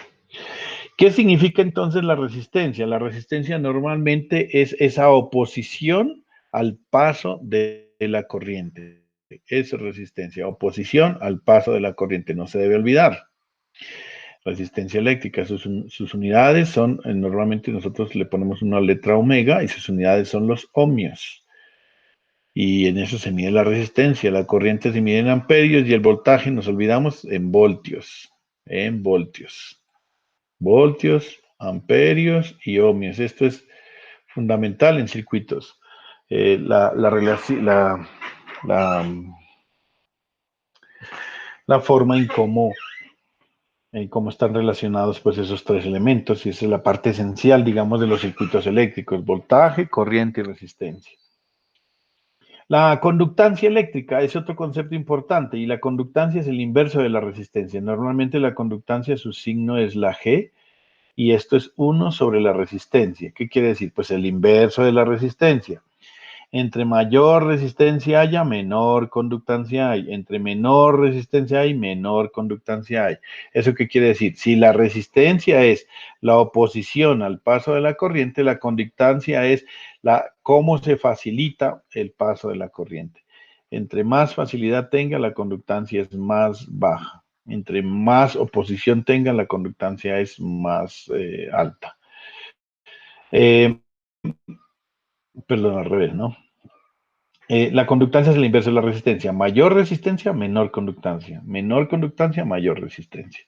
¿Qué significa entonces la resistencia? La resistencia normalmente es esa oposición al paso de la corriente. Eso es resistencia, oposición al paso de la corriente, no se debe olvidar. Resistencia eléctrica, sus unidades son, normalmente nosotros le ponemos una letra omega y sus unidades son los ohmios. Y en eso se mide la resistencia. La corriente se mide en amperios y el voltaje, nos olvidamos, en voltios. En voltios. Voltios, amperios y ohmios. Esto es fundamental en circuitos. La forma en cómo están relacionados pues esos tres elementos, y esa es la parte esencial, digamos, de los circuitos eléctricos: voltaje, corriente y resistencia. La conductancia eléctrica es otro concepto importante, y la conductancia es el inverso de la resistencia. Normalmente la conductancia, su signo es la G, y esto es 1 sobre la resistencia. ¿Qué quiere decir? Pues el inverso de la resistencia. Entre mayor resistencia haya, menor conductancia hay. Entre menor resistencia hay, menor conductancia hay. ¿Eso qué quiere decir? Si la resistencia es la oposición al paso de la corriente, la conductancia es cómo se facilita el paso de la corriente. Entre más facilidad tenga, la conductancia es más baja. Entre más oposición tenga, la conductancia es más alta. Perdón, al revés, ¿no? La conductancia es el inverso de la resistencia. Mayor resistencia, menor conductancia. Menor conductancia, mayor resistencia.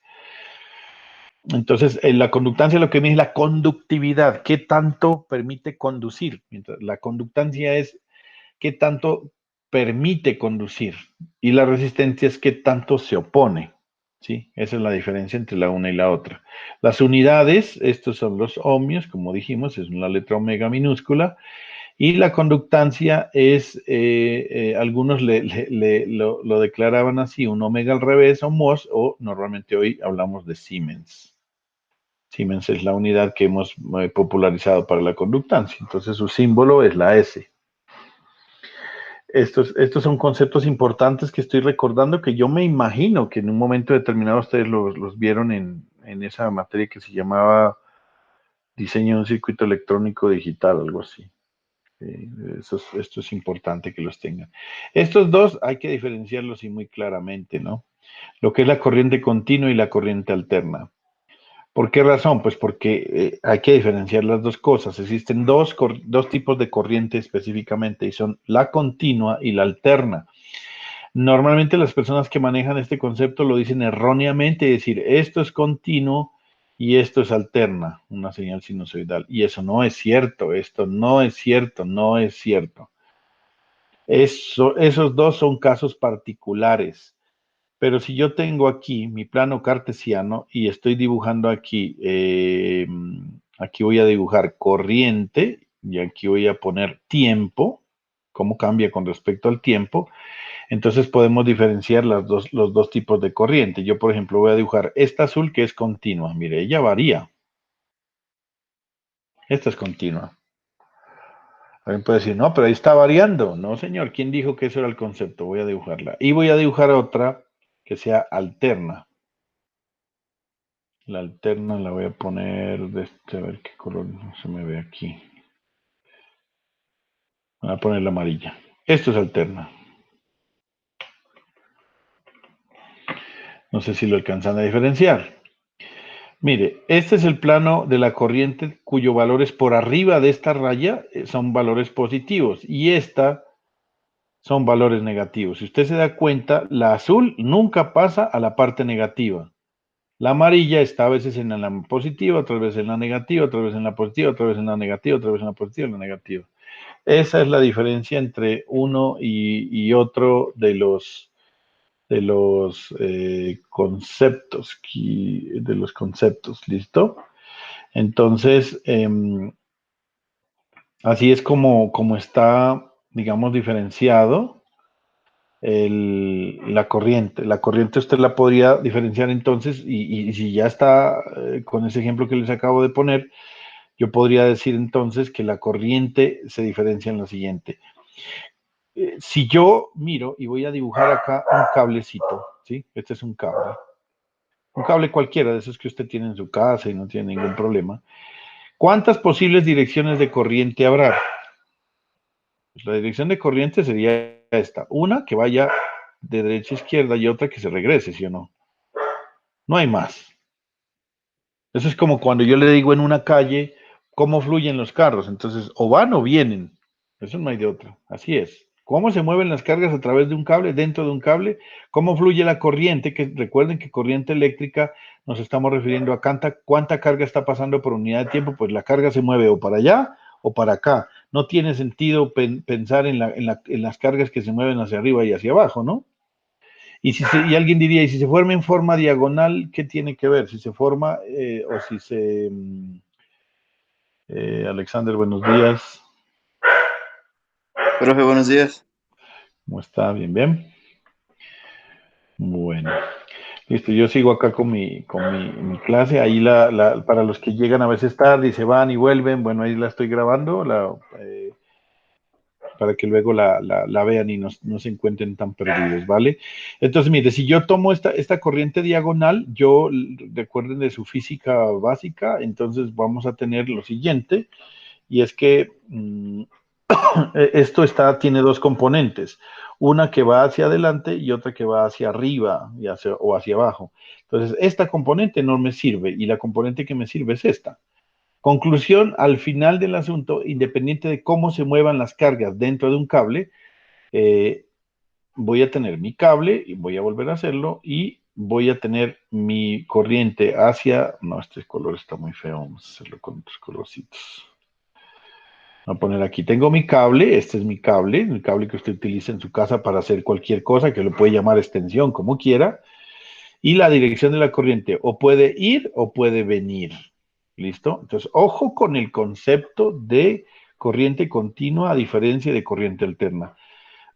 Entonces, la conductancia lo que mide es la conductividad. ¿Qué tanto permite conducir? Mientras la conductancia es qué tanto permite conducir. Y la resistencia es qué tanto se opone. ¿Sí? Esa es la diferencia entre la una y la otra. Las unidades, estos son los ohmios, como dijimos, es una letra omega minúscula. Y la conductancia es, algunos lo declaraban así, un omega al revés o mos, o normalmente hoy hablamos de Siemens. Siemens es la unidad que hemos popularizado para la conductancia, entonces su símbolo es la S. Estos son conceptos importantes que estoy recordando, que yo me imagino que en un momento determinado ustedes los vieron en esa materia que se llamaba diseño de un circuito electrónico digital, algo así. Esto es importante que los tengan. Estos dos hay que diferenciarlos y muy claramente, ¿no? Lo que es la corriente continua y la corriente alterna. ¿Por qué razón? Pues porque hay que diferenciar las dos cosas. Existen dos tipos de corriente específicamente, y son la continua y la alterna. Normalmente las personas que manejan este concepto lo dicen erróneamente, es decir, esto es continuo y esto es alterna, una señal sinusoidal. Y eso no es cierto, esto no es cierto, no es cierto. Esos dos son casos particulares. Pero si yo tengo aquí mi plano cartesiano y estoy dibujando aquí, aquí voy a dibujar corriente y aquí voy a poner tiempo, cómo cambia con respecto al tiempo. Entonces podemos diferenciar los dos tipos de corriente. Yo, por ejemplo, voy a dibujar esta azul, que es continua. Mire, ella varía. Esta es continua. Alguien puede decir, no, pero ahí está variando. No, señor, ¿quién dijo que eso era el concepto? Voy a dibujarla. Y voy a dibujar otra que sea alterna. La alterna la voy a poner de este, a ver qué color se me ve aquí. Voy a poner la amarilla. Esto es alterna. No sé si lo alcanzan a diferenciar. Mire, este es el plano de la corriente cuyo valor es por arriba de esta raya, son valores positivos, y esta son valores negativos. Si usted se da cuenta, la azul nunca pasa a la parte negativa. La amarilla está a veces en la positiva, otras veces en la negativa, otra vez en la positiva, otra vez en la negativa, otra vez en la positiva, en la negativa. Esa es la diferencia entre uno y otro de los conceptos, ¿listo? Entonces, así es como está, digamos, diferenciado la corriente. La corriente usted la podría diferenciar entonces, y si ya está con ese ejemplo que les acabo de poner, yo podría decir entonces que la corriente se diferencia en lo siguiente. Si yo miro y voy a dibujar acá un cablecito, ¿sí? Este es un cable. Un cable cualquiera de esos que usted tiene en su casa y no tiene ningún problema. ¿Cuántas posibles direcciones de corriente habrá? Pues la dirección de corriente sería esta. Una que vaya de derecha a izquierda y otra que se regrese, ¿sí o no? No hay más. Eso es como cuando yo le digo en una calle cómo fluyen los carros. Entonces, o van o vienen. Eso no hay de otra. Así es. ¿Cómo se mueven las cargas a través de un cable, dentro de un cable? ¿Cómo fluye la corriente? Que recuerden que corriente eléctrica nos estamos refiriendo a cuánta carga está pasando por unidad de tiempo. Pues la carga se mueve o para allá o para acá. No tiene sentido pensar en las cargas que se mueven hacia arriba y hacia abajo, ¿no? Y alguien diría, ¿y si se forma en forma diagonal, qué tiene que ver? Si se forma o si se... Alexander, buenos días. Profe, buenos días. ¿Cómo está? Bien, bien. Bueno, listo. Yo sigo acá con mi clase. Ahí para los que llegan a veces tarde y se van y vuelven, bueno, ahí la estoy grabando para que luego la vean y no se encuentren tan perdidos, ¿vale? Entonces, mire, si yo tomo esta corriente diagonal, recuerden de su física básica, entonces vamos a tener lo siguiente, y es que esto tiene dos componentes, una que va hacia adelante y otra que va hacia arriba o hacia abajo. Entonces, esta componente no me sirve y la componente que me sirve es esta. Conclusión, al final del asunto, independiente de cómo se muevan las cargas dentro de un cable, eh, voy a tener mi cable y voy a volver a hacerlo y voy a tener mi corriente hacia... No, este color está muy feo, vamos a hacerlo con otros colorcitos. Voy a poner aquí, tengo mi cable, este es mi cable, el cable que usted utiliza en su casa para hacer cualquier cosa, que lo puede llamar extensión, como quiera, y la dirección de la corriente o puede ir o puede venir. ¿Listo? Entonces, ojo con el concepto de corriente continua a diferencia de corriente alterna.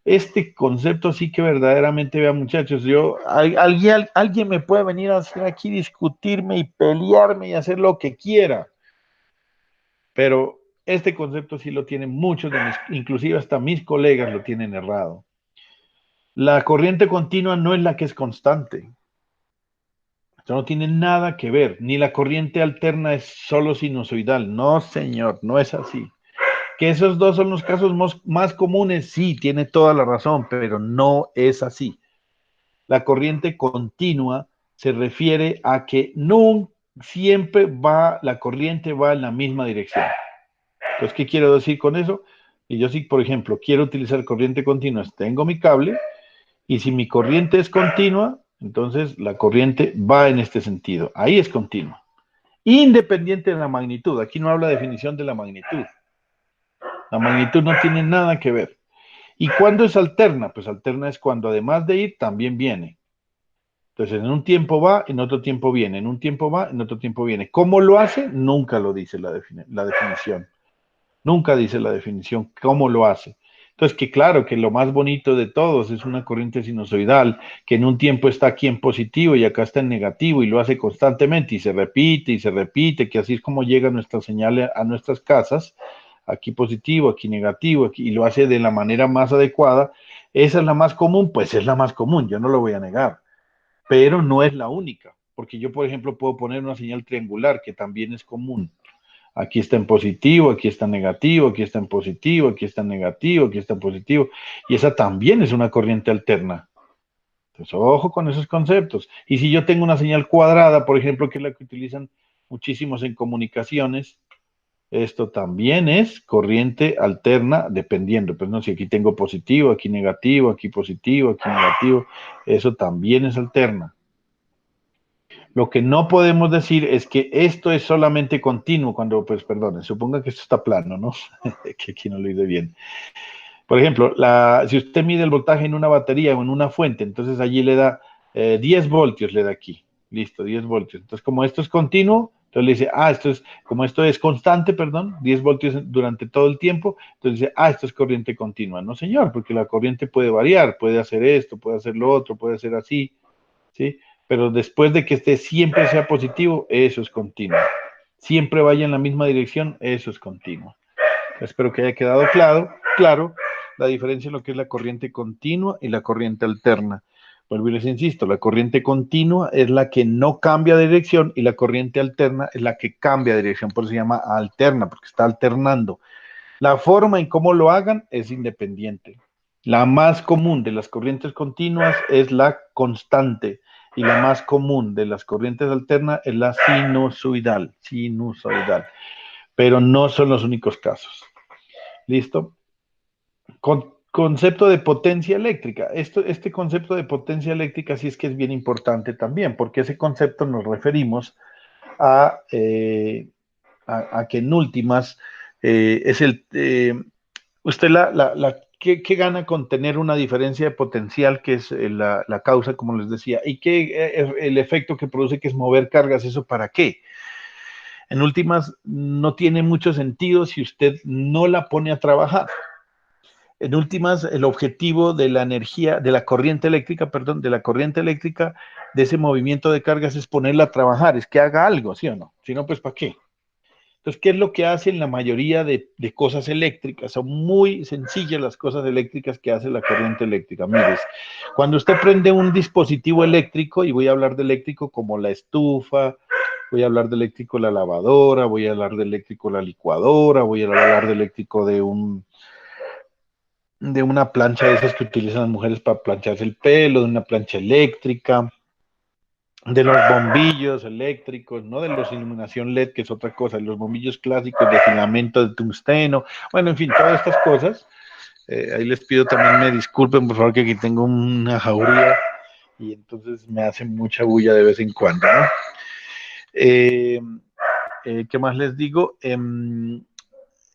Este concepto sí que verdaderamente, vean muchachos, alguien me puede venir a hacer aquí, discutirme y pelearme y hacer lo que quiera, pero este concepto sí lo tienen muchos inclusive hasta mis colegas lo tienen errado. La corriente continua no es la que es constante. Esto no tiene nada que ver, ni la corriente alterna es solo sinusoidal. No, señor, no es así. Que esos dos son los casos más comunes, sí, tiene toda la razón, pero no es así. La corriente continua se refiere a que no siempre la corriente va en la misma dirección. Entonces, ¿qué quiero decir con eso? Y yo sí, por ejemplo, quiero utilizar corriente continua, tengo mi cable, y si mi corriente es continua, entonces la corriente va en este sentido. Ahí es continua. Independiente de la magnitud. Aquí no habla definición de la magnitud. La magnitud no tiene nada que ver. ¿Y cuándo es alterna? Pues alterna es cuando además de ir, también viene. Entonces, en un tiempo va, en otro tiempo viene. En un tiempo va, en otro tiempo viene. ¿Cómo lo hace? Nunca lo dice la definición. Nunca dice la definición cómo lo hace. Entonces, que claro, que lo más bonito de todos es una corriente sinusoidal, que en un tiempo está aquí en positivo y acá está en negativo y lo hace constantemente y se repite, que así es como llega nuestra señal a nuestras casas, aquí positivo, aquí negativo, y lo hace de la manera más adecuada. Esa es la más común, pues es la más común, yo no lo voy a negar, pero no es la única, porque yo, por ejemplo, puedo poner una señal triangular que también es común. Aquí está en positivo, aquí está en negativo, aquí está en positivo, aquí está en negativo, aquí está en positivo. Y esa también es una corriente alterna. Entonces, ojo con esos conceptos. Y si yo tengo una señal cuadrada, por ejemplo, que es la que utilizan muchísimos en comunicaciones, esto también es corriente alterna, dependiendo. Pues no, si aquí tengo positivo, aquí negativo, aquí positivo, aquí negativo, eso también es alterna. Lo que no podemos decir es que esto es solamente continuo cuando, pues, perdón, suponga que esto está plano, ¿no? Que aquí no lo hice bien. Por ejemplo, si usted mide el voltaje en una batería o en una fuente, entonces allí le da 10 voltios, le da aquí. Listo, 10 voltios. Entonces, como esto es continuo, entonces le dice, como esto es constante, perdón, 10 voltios durante todo el tiempo, entonces dice, esto es corriente continua. No, señor, porque la corriente puede variar, puede hacer esto, puede hacer lo otro, puede hacer así, ¿sí? Pero después de que siempre sea positivo, eso es continuo. Siempre vaya en la misma dirección, eso es continuo. Espero que haya quedado claro la diferencia en lo que es la corriente continua y la corriente alterna. Vuelvo y les insisto, la corriente continua es la que no cambia de dirección y la corriente alterna es la que cambia de dirección, por eso se llama alterna, porque está alternando. La forma en cómo lo hagan es independiente. La más común de las corrientes continuas es la constante y la más común de las corrientes alternas es la sinusoidal, pero no son los únicos casos. ¿Listo? Concepto de potencia eléctrica. Este concepto de potencia eléctrica sí es que es bien importante también, porque ese concepto nos referimos a, a que en últimas es usted ¿qué gana con tener una diferencia de potencial que es la causa, como les decía, y qué el efecto que produce que es mover cargas, eso para qué? En últimas, no tiene mucho sentido si usted no la pone a trabajar. En últimas, el objetivo de la energía, de la corriente eléctrica, perdón, de la corriente eléctrica, de ese movimiento de cargas es ponerla a trabajar, es que haga algo, ¿sí o no? Si no, pues ¿para qué? Entonces, ¿qué es lo que hacen la mayoría de cosas eléctricas? Son muy sencillas las cosas eléctricas que hace la corriente eléctrica. Mires, cuando usted prende un dispositivo eléctrico, y voy a hablar de eléctrico como la estufa, voy a hablar de eléctrico la lavadora, voy a hablar de eléctrico la licuadora, voy a hablar de eléctrico de una plancha de esas que utilizan las mujeres para plancharse el pelo, de una plancha eléctrica, de los bombillos eléctricos, no de los iluminación LED, que es otra cosa, de los bombillos clásicos de filamento de tungsteno, bueno, en fin, todas estas cosas. Ahí les pido también me disculpen, por favor, que aquí tengo una jauría y entonces me hace mucha bulla de vez en cuando, ¿no? Eh, ¿Qué más les digo?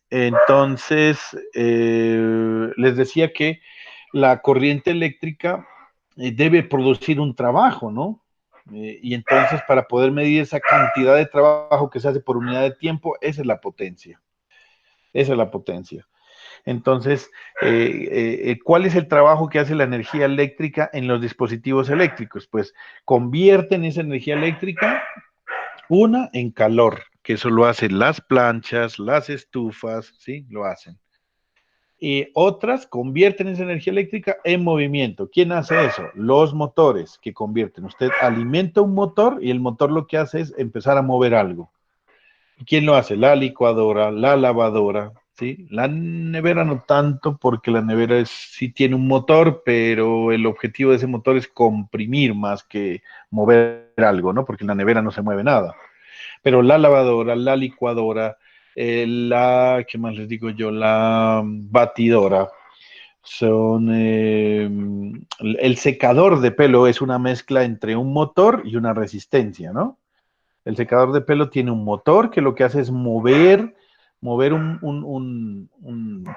Entonces, les decía que la corriente eléctrica debe producir un trabajo, ¿no? Y entonces, para poder medir esa cantidad de trabajo que se hace por unidad de tiempo, esa es la potencia. Esa es la potencia. Entonces, ¿cuál es el trabajo que hace la energía eléctrica en los dispositivos eléctricos? Pues convierten esa energía eléctrica, una, en calor, que eso lo hacen las planchas, las estufas, ¿sí? Lo hacen. Y otras convierten esa energía eléctrica en movimiento. ¿Quién hace eso? Los motores que convierten. Usted alimenta un motor y el motor lo que hace es empezar a mover algo. ¿Quién lo hace? La licuadora, la lavadora, ¿sí? La nevera no tanto, porque la nevera sí tiene un motor, pero el objetivo de ese motor es comprimir más que mover algo, ¿no? Porque en la nevera no se mueve nada. Pero la lavadora, la licuadora, ¿qué más les digo yo? La batidora, el secador de pelo es una mezcla entre un motor y una resistencia, ¿no? El secador de pelo tiene un motor que lo que hace es mover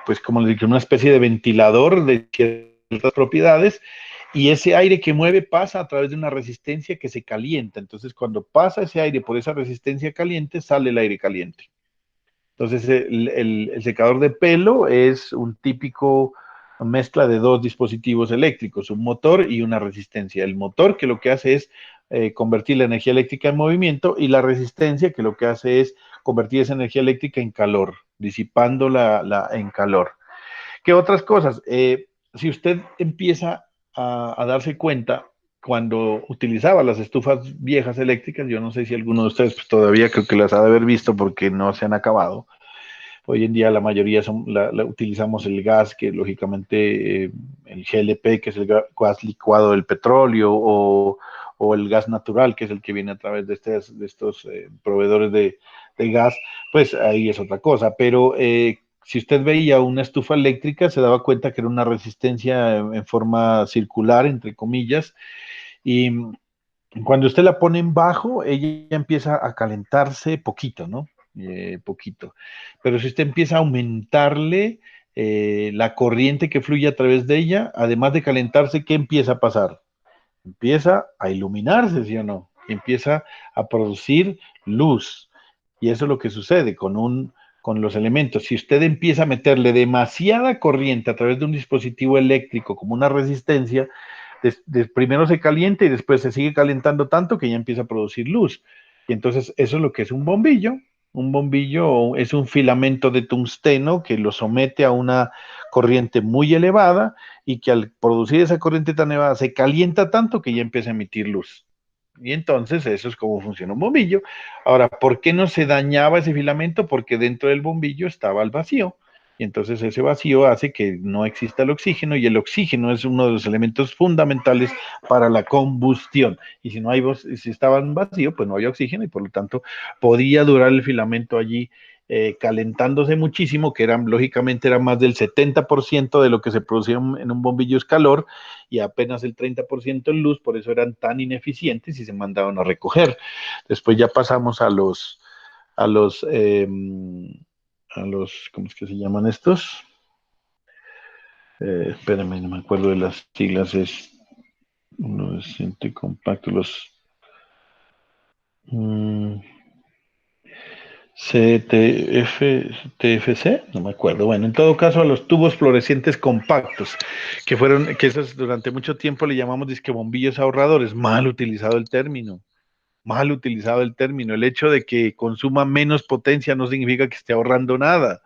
pues como les digo, una especie de ventilador de ciertas propiedades, y ese aire que mueve pasa a través de una resistencia que se calienta. Entonces, cuando pasa ese aire por esa resistencia caliente, sale el aire caliente. Entonces, el secador de pelo es un típico mezcla de dos dispositivos eléctricos, un motor y una resistencia. El motor que lo que hace es convertir la energía eléctrica en movimiento, y la resistencia que lo que hace es convertir esa energía eléctrica en calor, disipándola en calor. ¿Qué otras cosas? Si usted empieza a darse cuenta, cuando utilizaba las estufas viejas eléctricas, yo no sé si alguno de ustedes pues, todavía creo que las ha de haber visto porque no se han acabado. Hoy en día la mayoría utilizamos el gas, que lógicamente el GLP, que es el gas licuado del petróleo, o el gas natural, que es el que viene a través de estos proveedores de gas, pues ahí es otra cosa. Pero si usted veía una estufa eléctrica, se daba cuenta que era una resistencia en forma circular, entre comillas, y cuando usted la pone en bajo, ella empieza a calentarse poquito, ¿no? Poquito. Pero si usted empieza a aumentarle la corriente que fluye a través de ella, además de calentarse, ¿qué empieza a pasar? Empieza a iluminarse, ¿sí o no? Empieza a producir luz. Y eso es lo que sucede con los elementos. Si usted empieza a meterle demasiada corriente a través de un dispositivo eléctrico como una resistencia, primero se calienta y después se sigue calentando tanto que ya empieza a producir luz. Y entonces eso es lo que es un bombillo. Un bombillo es un filamento de tungsteno que lo somete a una corriente muy elevada y que al producir esa corriente tan elevada se calienta tanto que ya empieza a emitir luz. Y entonces eso es como funciona un bombillo. Ahora, ¿por qué no se dañaba ese filamento? Porque dentro del bombillo estaba el vacío. Y entonces ese vacío hace que no exista el oxígeno y el oxígeno es uno de los elementos fundamentales para la combustión. Y si no hay, si estaba en vacío, pues no había oxígeno y por lo tanto podía durar el filamento allí calentándose muchísimo, que eran, lógicamente era más del 70% de lo que se producía en un bombillo es calor y apenas el 30% en luz, por eso eran tan ineficientes y se mandaban a recoger. Después ya pasamos a los, eh, ¿cómo es que se llaman estos? Espérame, no me acuerdo de las siglas, es uno de compacto, los CTF, TFC, no me acuerdo. Bueno, en todo caso, a los tubos fluorescentes compactos, que fueron, que esos durante mucho tiempo le llamamos disque bombillos ahorradores, mal utilizado el término. Mal utilizado el término. El hecho de que consuma menos potencia no significa que esté ahorrando nada.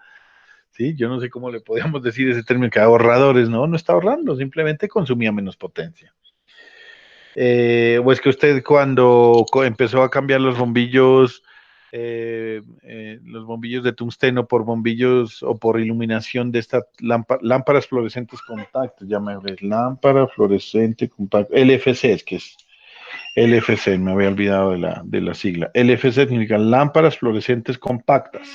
¿Sí? Yo no sé cómo le podíamos decir ese término que ahorradores, no está ahorrando, simplemente consumía menos potencia. O es que usted cuando empezó a cambiar los bombillos de tungsteno por bombillos o por iluminación de estas lámparas fluorescentes compactas, llámame lámpara fluorescente compacta, LFC es que es LFC, me había olvidado de la sigla. LFC significa lámparas fluorescentes compactas.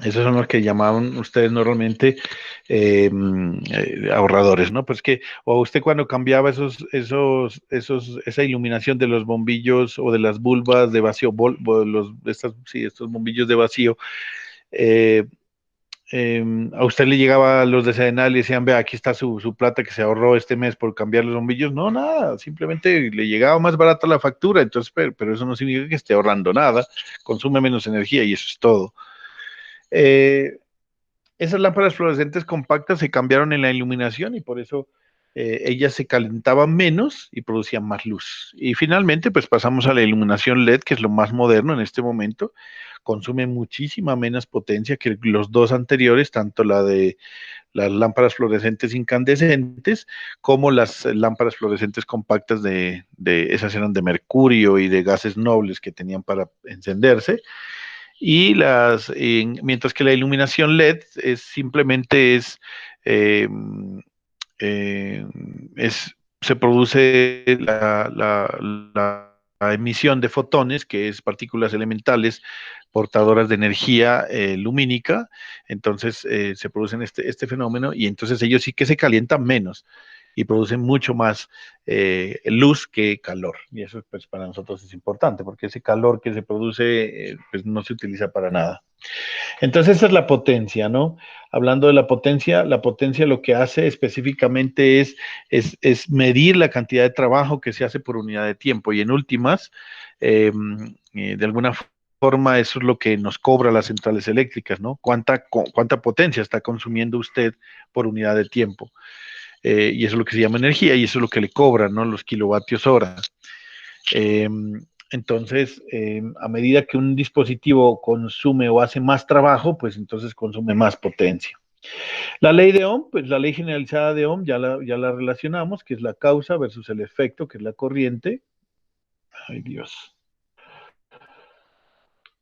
Esos son los que llamaban ustedes normalmente ahorradores, ¿no? Pues que, o usted cuando cambiaba esa iluminación de los bombillos o de las bulbas de vacío, estos bombillos de vacío, eh, a usted le llegaba a los de Sedenal y decían, vea, aquí está su plata que se ahorró este mes por cambiar los bombillos. No, nada, simplemente le llegaba más barata la factura, entonces, pero eso no significa que esté ahorrando nada, consume menos energía y eso es todo. Esas lámparas fluorescentes compactas se cambiaron en la iluminación y por eso ellas se calentaban menos y producían más luz. Y finalmente, pues pasamos a la iluminación LED, que es lo más moderno en este momento. Consume muchísima menos potencia que los dos anteriores, tanto la de las lámparas fluorescentes incandescentes como las lámparas fluorescentes compactas esas eran de mercurio y de gases nobles que tenían para encenderse mientras que la iluminación LED eh, eh, se produce la emisión de fotones, que es partículas elementales portadoras de energía lumínica, entonces se producen este fenómeno y entonces ellos sí que se calientan menos y producen mucho más luz que calor. Y eso pues para nosotros es importante porque ese calor que se produce pues no se utiliza para nada. Entonces esa es la potencia, ¿no? Hablando de la potencia lo que hace específicamente es medir la cantidad de trabajo que se hace por unidad de tiempo y en últimas, de alguna forma eso es lo que nos cobra las centrales eléctricas, ¿no? ¿Cuánta potencia está consumiendo usted por unidad de tiempo? Y eso es lo que se llama energía y eso es lo que le cobran, ¿no? Los kilovatios hora. Entonces, a medida que un dispositivo consume o hace más trabajo, pues entonces consume más potencia. La ley de Ohm, pues la ley generalizada de Ohm ya la relacionamos, que es la causa versus el efecto, que es la corriente. Ay, Dios.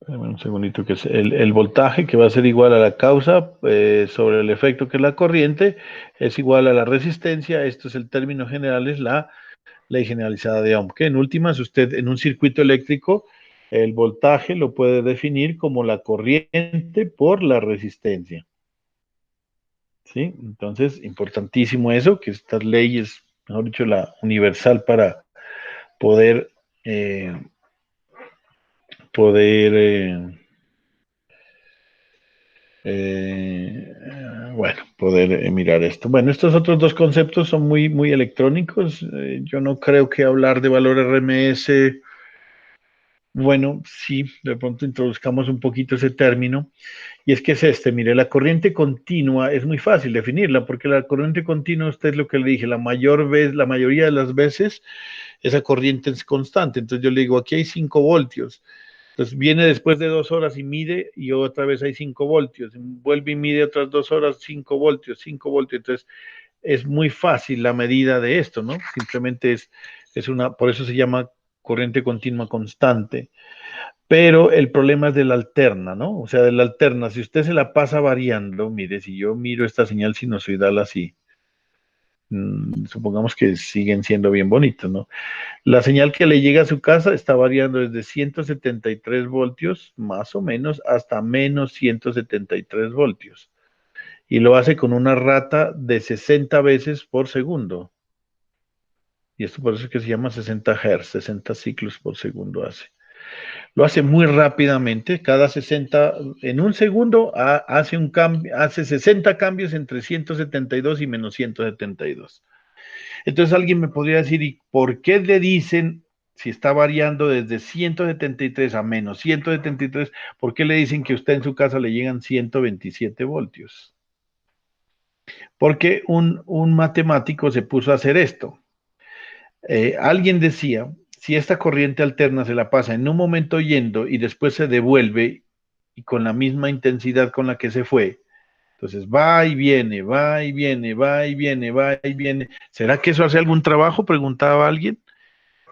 Un segundito, que es el voltaje, que va a ser igual a la causa sobre el efecto, que es la corriente, es igual a la resistencia. Esto es el término general, es la ley generalizada de Ohm, que en últimas usted en un circuito eléctrico el voltaje lo puede definir como la corriente por la resistencia. ¿Sí? Entonces, importantísimo eso, que esta ley es, mejor dicho, la universal para poder, eh, poder bueno, poder mirar esto. Bueno, estos otros dos conceptos son muy electrónicos. Yo no creo que hablar de valor RMS. Bueno, sí, de pronto introduzcamos un poquito ese término, y es que es mire, la corriente continua es muy fácil definirla, porque la corriente continua, usted es lo que le dije, la mayoría de las veces esa corriente es constante, entonces yo le digo, aquí hay 5 voltios, Entonces viene después de 2 horas y mide y otra vez hay 5 voltios. Vuelve y mide otras 2 horas, 5 voltios, 5 voltios. Entonces es muy fácil la medida de esto, ¿no? Simplemente es por eso se llama corriente continua constante. Pero el problema es de la alterna, ¿no? O sea, de la alterna, si usted se la pasa variando, mire, si yo miro esta señal sinusoidal así, supongamos que siguen siendo bien bonitos, ¿no? La señal que le llega a su casa está variando desde 173 voltios, más o menos, hasta menos 173 voltios. Y lo hace con una rata de 60 veces por segundo. Y esto por eso es que se llama 60 Hz, 60 ciclos por segundo hace. Lo hace muy rápidamente, cada 60, en un segundo hace un cambio, hace 60 cambios entre 172 y menos 172. Entonces alguien me podría decir, ¿y por qué le dicen, si está variando desde 173 a menos 173, por qué le dicen que a usted en su casa le llegan 127 voltios? Porque un matemático se puso a hacer esto. Alguien decía, si esta corriente alterna se la pasa en un momento yendo y después se devuelve y con la misma intensidad con la que se fue, entonces va y viene, va y viene, va y viene, va y viene. ¿Será que eso hace algún trabajo? Preguntaba alguien.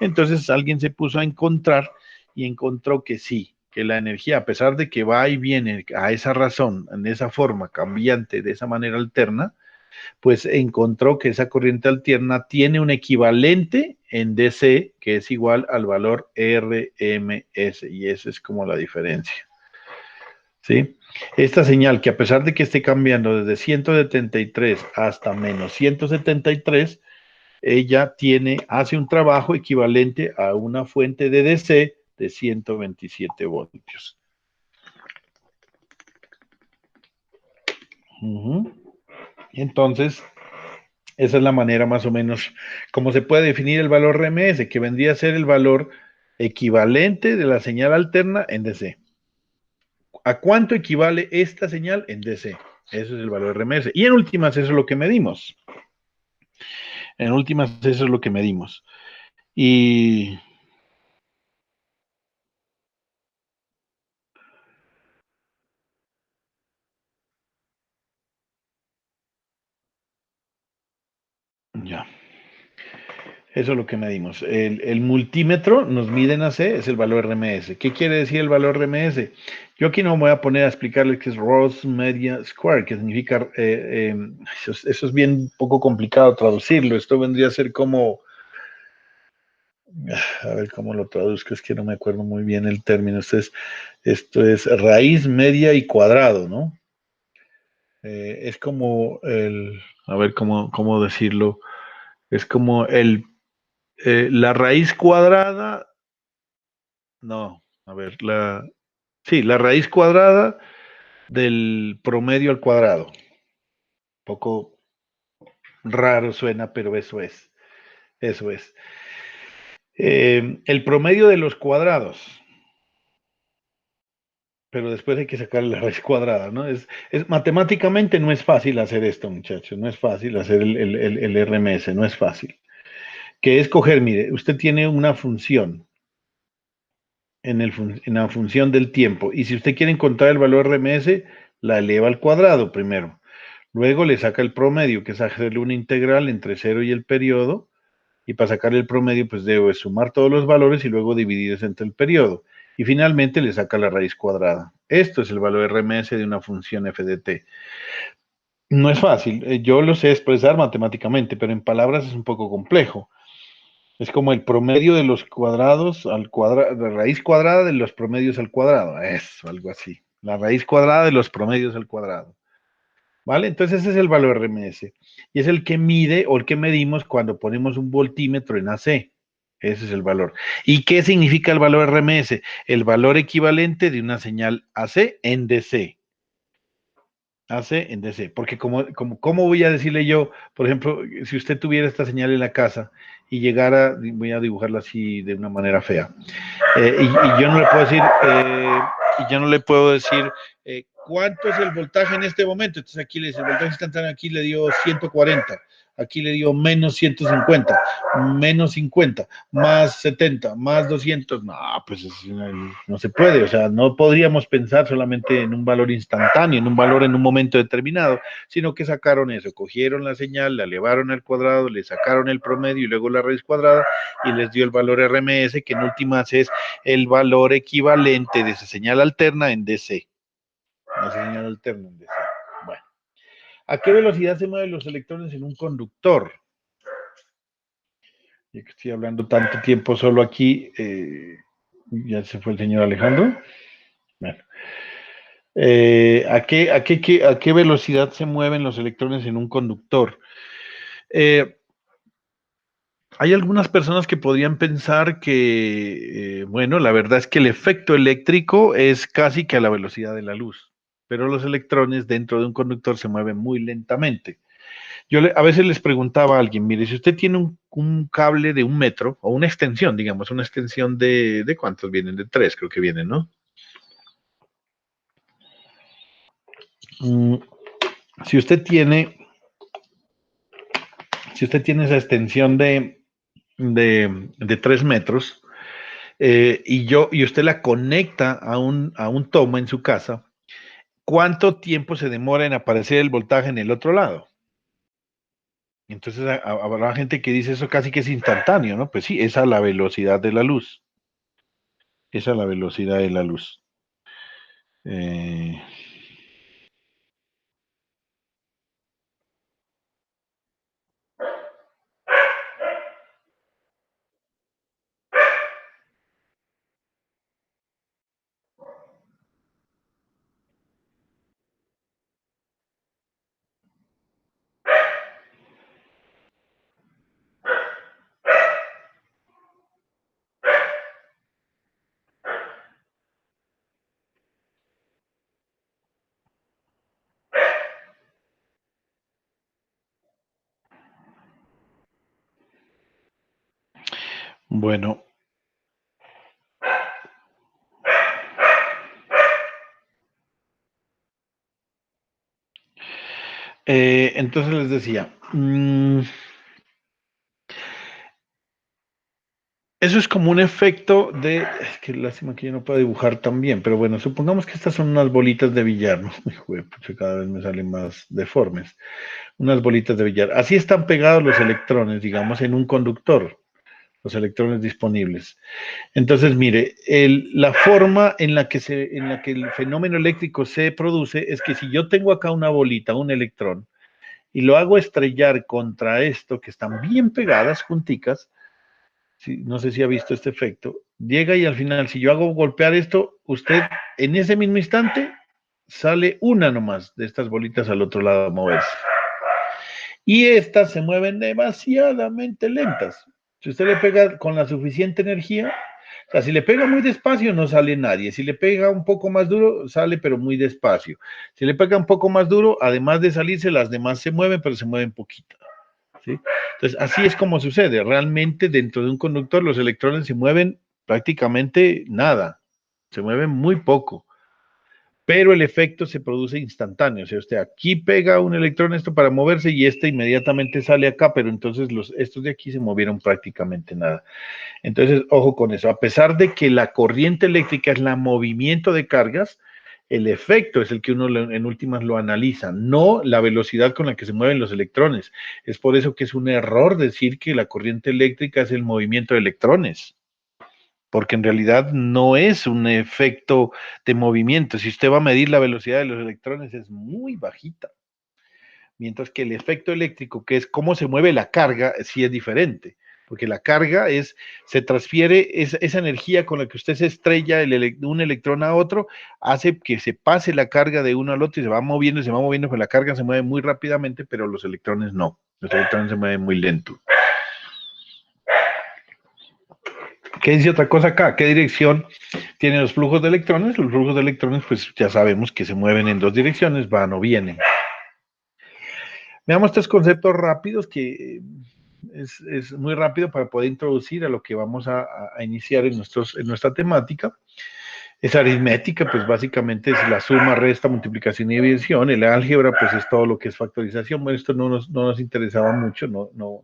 Entonces alguien se puso a encontrar y encontró que sí, que la energía, a pesar de que va y viene a esa razón, en esa forma cambiante, de esa manera alterna, pues encontró que esa corriente alterna tiene un equivalente en DC que es igual al valor RMS, y esa es como la diferencia. ¿Sí? Esta señal que a pesar de que esté cambiando desde 173 hasta menos 173, ella hace un trabajo equivalente a una fuente de DC de 127 voltios. Entonces, esa es la manera más o menos como se puede definir el valor RMS, que vendría a ser el valor equivalente de la señal alterna en DC. ¿A cuánto equivale esta señal en DC? Eso es el valor RMS. Y en últimas, eso es lo que medimos. En últimas, eso es lo que medimos. Y ya. Eso es lo que medimos. El multímetro nos mide en AC, es el valor RMS. ¿Qué quiere decir el valor RMS? Yo aquí no me voy a poner a explicarles qué es Ross Media Square, que significa, eso es bien poco complicado traducirlo. Esto vendría a ser como, a ver cómo lo traduzco, es que no me acuerdo muy bien el término. Esto es raíz, media y cuadrado, ¿no? Es como a ver cómo decirlo, es como la raíz cuadrada. No, a ver, sí, la raíz cuadrada del promedio al cuadrado. Poco raro suena, pero eso es. Eso es. El promedio de los cuadrados. Pero después hay que sacar la raíz cuadrada, ¿no? Matemáticamente no es fácil hacer esto, muchachos. No es fácil hacer el RMS, no es fácil. Que es coger, mire, usted tiene una función en la función del tiempo. Y si usted quiere encontrar el valor RMS, la eleva al cuadrado primero. Luego le saca el promedio, que es hacerle una integral entre 0 y el periodo. Y para sacar el promedio, pues debe sumar todos los valores y luego dividirlos entre el periodo. Y finalmente le saca la raíz cuadrada. Esto es el valor RMS de una función f de t. No es fácil, yo lo sé expresar matemáticamente, pero en palabras es un poco complejo. Es como el promedio de los cuadrados al cuadrado, la raíz cuadrada de los promedios al cuadrado. Eso, algo así. La raíz cuadrada de los promedios al cuadrado. ¿Vale? Entonces ese es el valor RMS. Y es el que mide o el que medimos cuando ponemos un voltímetro en AC. Ese es el valor. ¿Y qué significa el valor RMS? El valor equivalente de una señal AC en DC. AC en DC. Porque ¿cómo voy a decirle yo, por ejemplo, si usted tuviera esta señal en la casa y llegara, voy a dibujarla así de una manera fea, y yo no le puedo decir, ¿cuánto es el voltaje en este momento? Entonces aquí le dice, el voltaje instantáneo aquí le dio 140, aquí le dio menos 150, menos 50, más 70, más 200, no, pues no se puede, o sea, no podríamos pensar solamente en un valor instantáneo, en un valor en un momento determinado, sino que sacaron eso, cogieron la señal, la elevaron al cuadrado, le sacaron el promedio y luego la raíz cuadrada y les dio el valor RMS, que en últimas es el valor equivalente de esa señal alterna en DC. Esa señal alterna en DC. Bueno, ¿a qué velocidad se mueven los electrones en un conductor? Ya que estoy hablando tanto tiempo solo aquí, ya se fue el señor Alejandro. Bueno, ¿a qué velocidad se mueven los electrones en un conductor? Hay algunas personas que podrían pensar que, bueno, la verdad es que el efecto eléctrico es casi que a la velocidad de la luz, pero los electrones dentro de un conductor se mueven muy lentamente. A veces les preguntaba a alguien, mire, si usted tiene un cable de 1 metro, o una extensión, digamos, una extensión ¿de cuántos vienen? De 3, creo que vienen, ¿no? Mm, si usted tiene, si usted tiene esa extensión de 3 metros, y usted la conecta a un toma en su casa, ¿cuánto tiempo se demora en aparecer el voltaje en el otro lado? Entonces habrá gente que dice eso casi que es instantáneo, ¿no? Pues sí, es a la velocidad de la luz. Es a la velocidad de la luz. Eh, bueno, entonces les decía, eso es como un efecto es que lástima que yo no puedo dibujar tan bien, pero bueno, supongamos que estas son unas bolitas de billar, ¿no? Joder, pucha, cada vez me salen más deformes. Unas bolitas de billar. Así están pegados los electrones, digamos, en un conductor, los electrones disponibles. Entonces, mire, la forma en la que el fenómeno eléctrico se produce es que si yo tengo acá una bolita, un electrón, y lo hago estrellar contra esto, que están bien pegadas, junticas, no sé si ha visto este efecto, llega y al final, si yo hago golpear esto, usted en ese mismo instante sale una nomás de estas bolitas al otro lado a moverse. Y estas se mueven demasiadamente lentas. Si usted le pega con la suficiente energía, o sea, si le pega muy despacio no sale nadie, si le pega un poco más duro sale pero muy despacio, si le pega un poco más duro, además de salirse, las demás se mueven pero se mueven poquito, ¿sí? Entonces así es como sucede, realmente dentro de un conductor los electrones se mueven prácticamente nada, se mueven muy poco, pero el efecto se produce instantáneo. O sea, usted aquí pega un electrón esto para moverse y este inmediatamente sale acá, pero entonces estos de aquí se movieron prácticamente nada. Entonces, ojo con eso. A pesar de que la corriente eléctrica es el movimiento de cargas, el efecto es el que uno en últimas lo analiza, no la velocidad con la que se mueven los electrones. Es por eso que es un error decir que la corriente eléctrica es el movimiento de electrones, porque en realidad no es un efecto de movimiento. Si usted va a medir la velocidad de los electrones, es muy bajita. Mientras que el efecto eléctrico, que es cómo se mueve la carga, sí es diferente. Porque la carga se transfiere, esa energía con la que usted se estrella de un electrón a otro, hace que se pase la carga de uno al otro y se va moviendo, pero la carga se mueve muy rápidamente, pero los electrones no. Los electrones se mueven muy lento. ¿Qué dice otra cosa acá? ¿Qué dirección tienen los flujos de electrones? Los flujos de electrones, pues ya sabemos que se mueven en dos direcciones, van o vienen. Veamos tres conceptos rápidos que es muy rápido para poder introducir a lo que vamos a iniciar en nuestra temática. Es aritmética, pues básicamente es la suma, resta, multiplicación y división. El álgebra, pues es todo lo que es factorización. Bueno, esto no nos interesaba mucho, no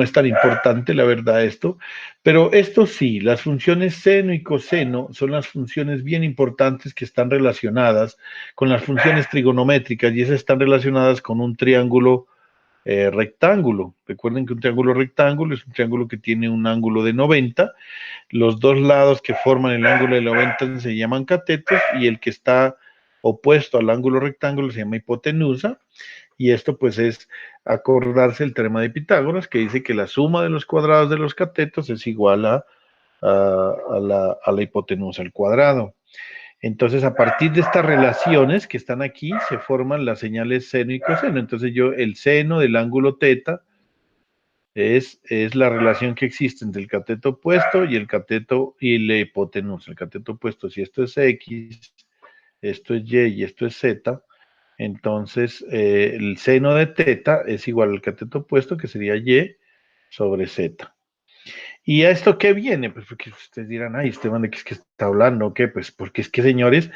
es tan importante, la verdad, esto. Pero esto sí, las funciones seno y coseno son las funciones bien importantes que están relacionadas con las funciones trigonométricas y esas están relacionadas con un triángulo rectángulo. Recuerden que un triángulo rectángulo es un triángulo que tiene un ángulo de 90. Los dos lados que forman el ángulo de 90 se llaman catetos y el que está opuesto al ángulo rectángulo se llama hipotenusa. Y esto pues es acordarse el teorema de Pitágoras que dice que la suma de los cuadrados de los catetos es igual a la hipotenusa al cuadrado. Entonces, a partir de estas relaciones que están aquí, se forman las señales seno y coseno. Entonces, el seno del ángulo teta es la relación que existe entre el cateto opuesto y el cateto y la hipotenusa. El cateto opuesto, si esto es X, esto es Y y esto es Z, entonces el seno de teta es igual al cateto opuesto, que sería Y sobre Z. ¿Y a esto qué viene? Pues porque ustedes dirán, ay, Esteban, ¿de qué es que está hablando? ¿Qué? Pues porque es que, señores,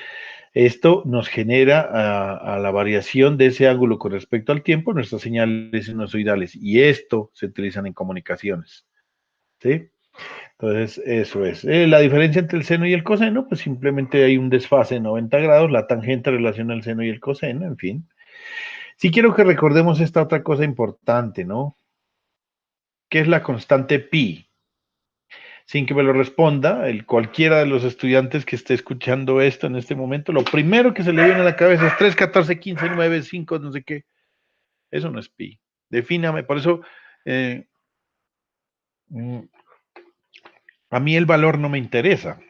esto nos genera a la variación de ese ángulo con respecto al tiempo nuestras señales sinusoidales y esto se utilizan en comunicaciones. ¿Sí? Entonces, eso es. La diferencia entre el seno y el coseno, pues simplemente hay un desfase de 90 grados, la tangente relaciona el seno y el coseno, en fin. Sí quiero que recordemos esta otra cosa importante, ¿no? ¿Qué es la constante pi? Sin que me lo responda, cualquiera de los estudiantes que esté escuchando esto en este momento, lo primero que se le viene a la cabeza es 3, 14, 15, 9, 5, no sé qué. Eso no es pi. Defíname, por eso mm, a mí el valor no me interesa.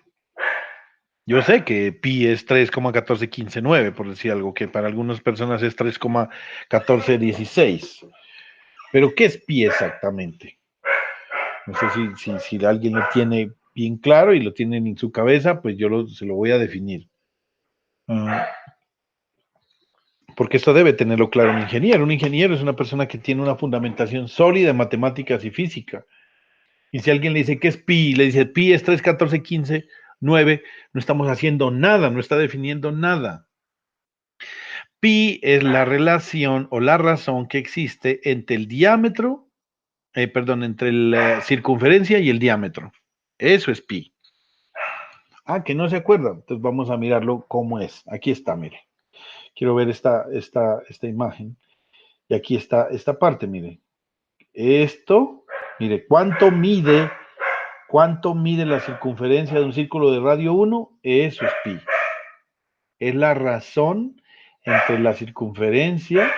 Yo sé que pi es 3,1415,9, por decir algo, que para algunas personas es 3,1416. Pero ¿qué es pi exactamente? No sé si alguien lo tiene bien claro y lo tienen en su cabeza, pues se lo voy a definir. Porque esto debe tenerlo claro un ingeniero. Un ingeniero es una persona que tiene una fundamentación sólida en matemáticas y física. Y si alguien le dice ¿qué es pi? Le dice pi es 3,1415,9, no estamos haciendo nada, no está definiendo nada. Pi es la relación o la razón que existe entre el diámetro, entre la circunferencia y el diámetro. Eso es pi. Ah, que no se acuerda. Entonces vamos a mirarlo cómo es. Aquí está, mire. Quiero ver esta imagen. Y aquí está esta parte, mire. Esto, mire, cuánto mide la circunferencia de un círculo de radio 1? Eso es pi. Es la razón entre la circunferencia,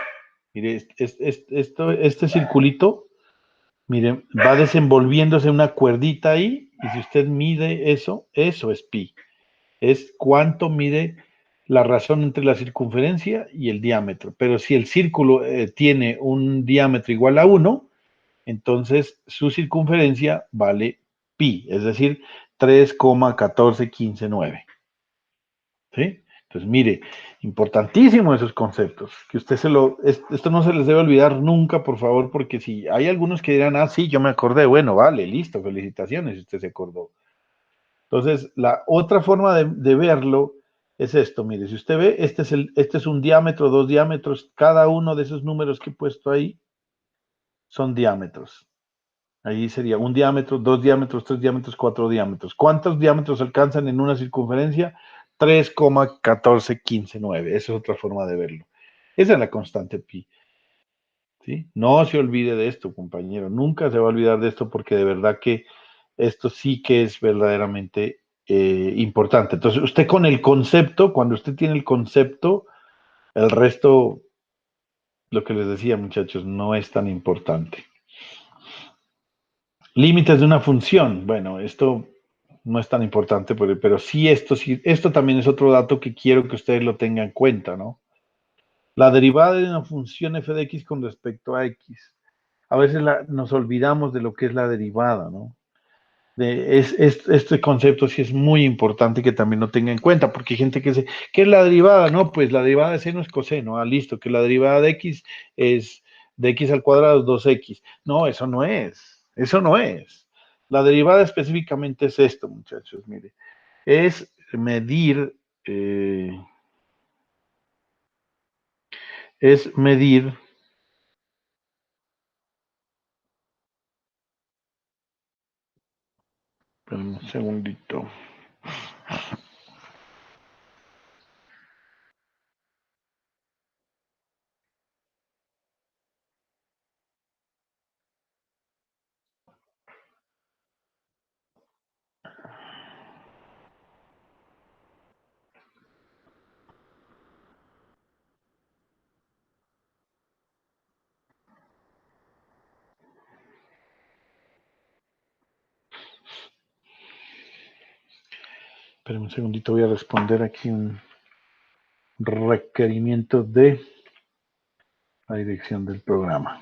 mire, este circulito, mire, va desenvolviéndose una cuerdita ahí, y si usted mide eso es pi. Es cuánto mide la razón entre la circunferencia y el diámetro. Pero si el círculo tiene un diámetro igual a 1, entonces su circunferencia vale pi, es decir, 3,1415,9. ¿Sí? Entonces, mire, importantísimo esos conceptos, que esto no se les debe olvidar nunca, por favor, porque si hay algunos que dirán, ah, sí, yo me acordé, bueno, vale, listo, felicitaciones, usted se acordó. Entonces, la otra forma de verlo es esto, mire, si usted ve, este es un diámetro, dos diámetros, cada uno de esos números que he puesto ahí son diámetros. Ahí sería un diámetro, dos diámetros, tres diámetros, cuatro diámetros. ¿Cuántos diámetros alcanzan en una circunferencia? 3,1415,9. Esa es otra forma de verlo. Esa es la constante pi. ¿Sí? No se olvide de esto, compañero. Nunca se va a olvidar de esto porque de verdad que esto sí que es verdaderamente importante. Entonces, usted con el concepto, cuando usted tiene el concepto, el resto, lo que les decía, muchachos, no es tan importante. Límites de una función. Bueno, esto no es tan importante, pero sí, esto también es otro dato que quiero que ustedes lo tengan en cuenta, ¿no? La derivada de una función f de x con respecto a x. A veces nos olvidamos de lo que es la derivada, ¿no? Este concepto sí es muy importante que también lo tenga en cuenta, porque hay gente que dice, ¿qué es la derivada? No, pues la derivada de seno es coseno. Ah, listo, que la derivada de x es de x al cuadrado es 2x. No, eso no es. Eso no es. La derivada específicamente es esto, muchachos, mire, es medir, eh, es medir, espérenme un segundito. Espérenme un segundito, voy a responder aquí un requerimiento de la dirección del programa.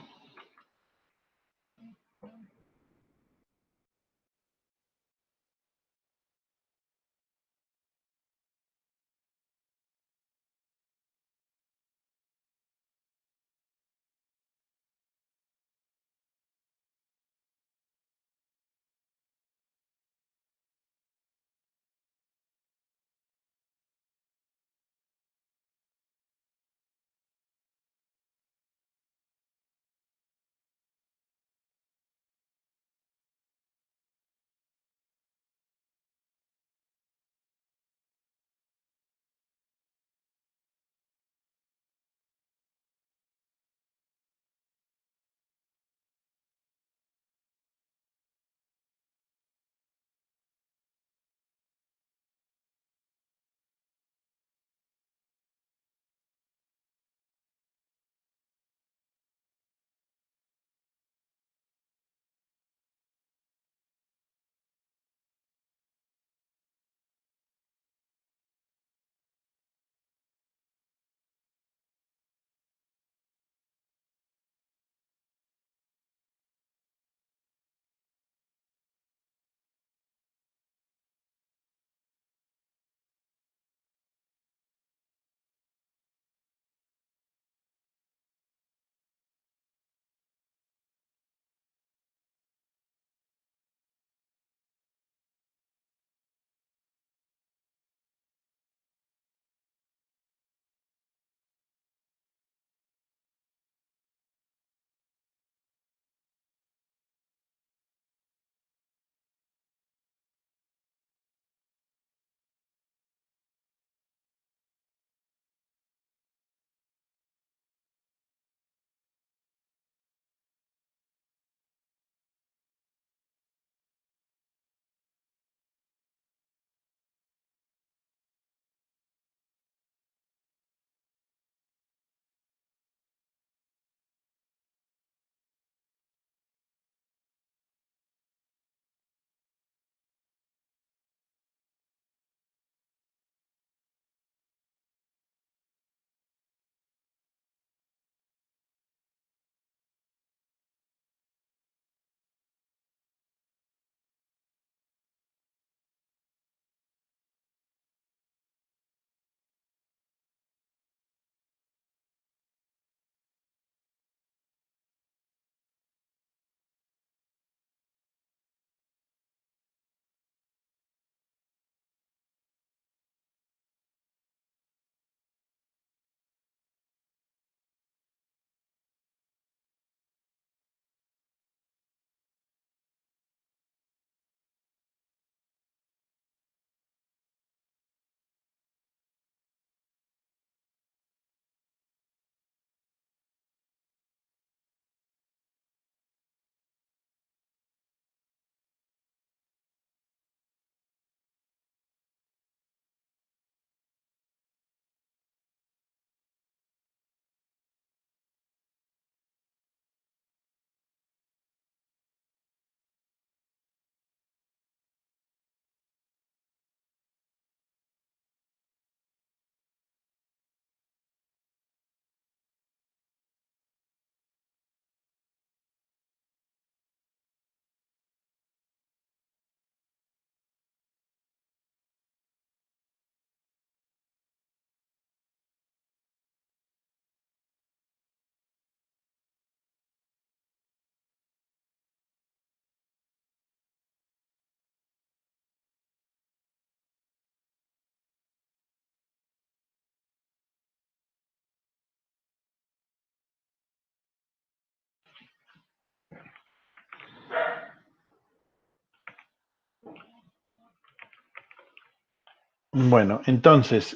Bueno, entonces,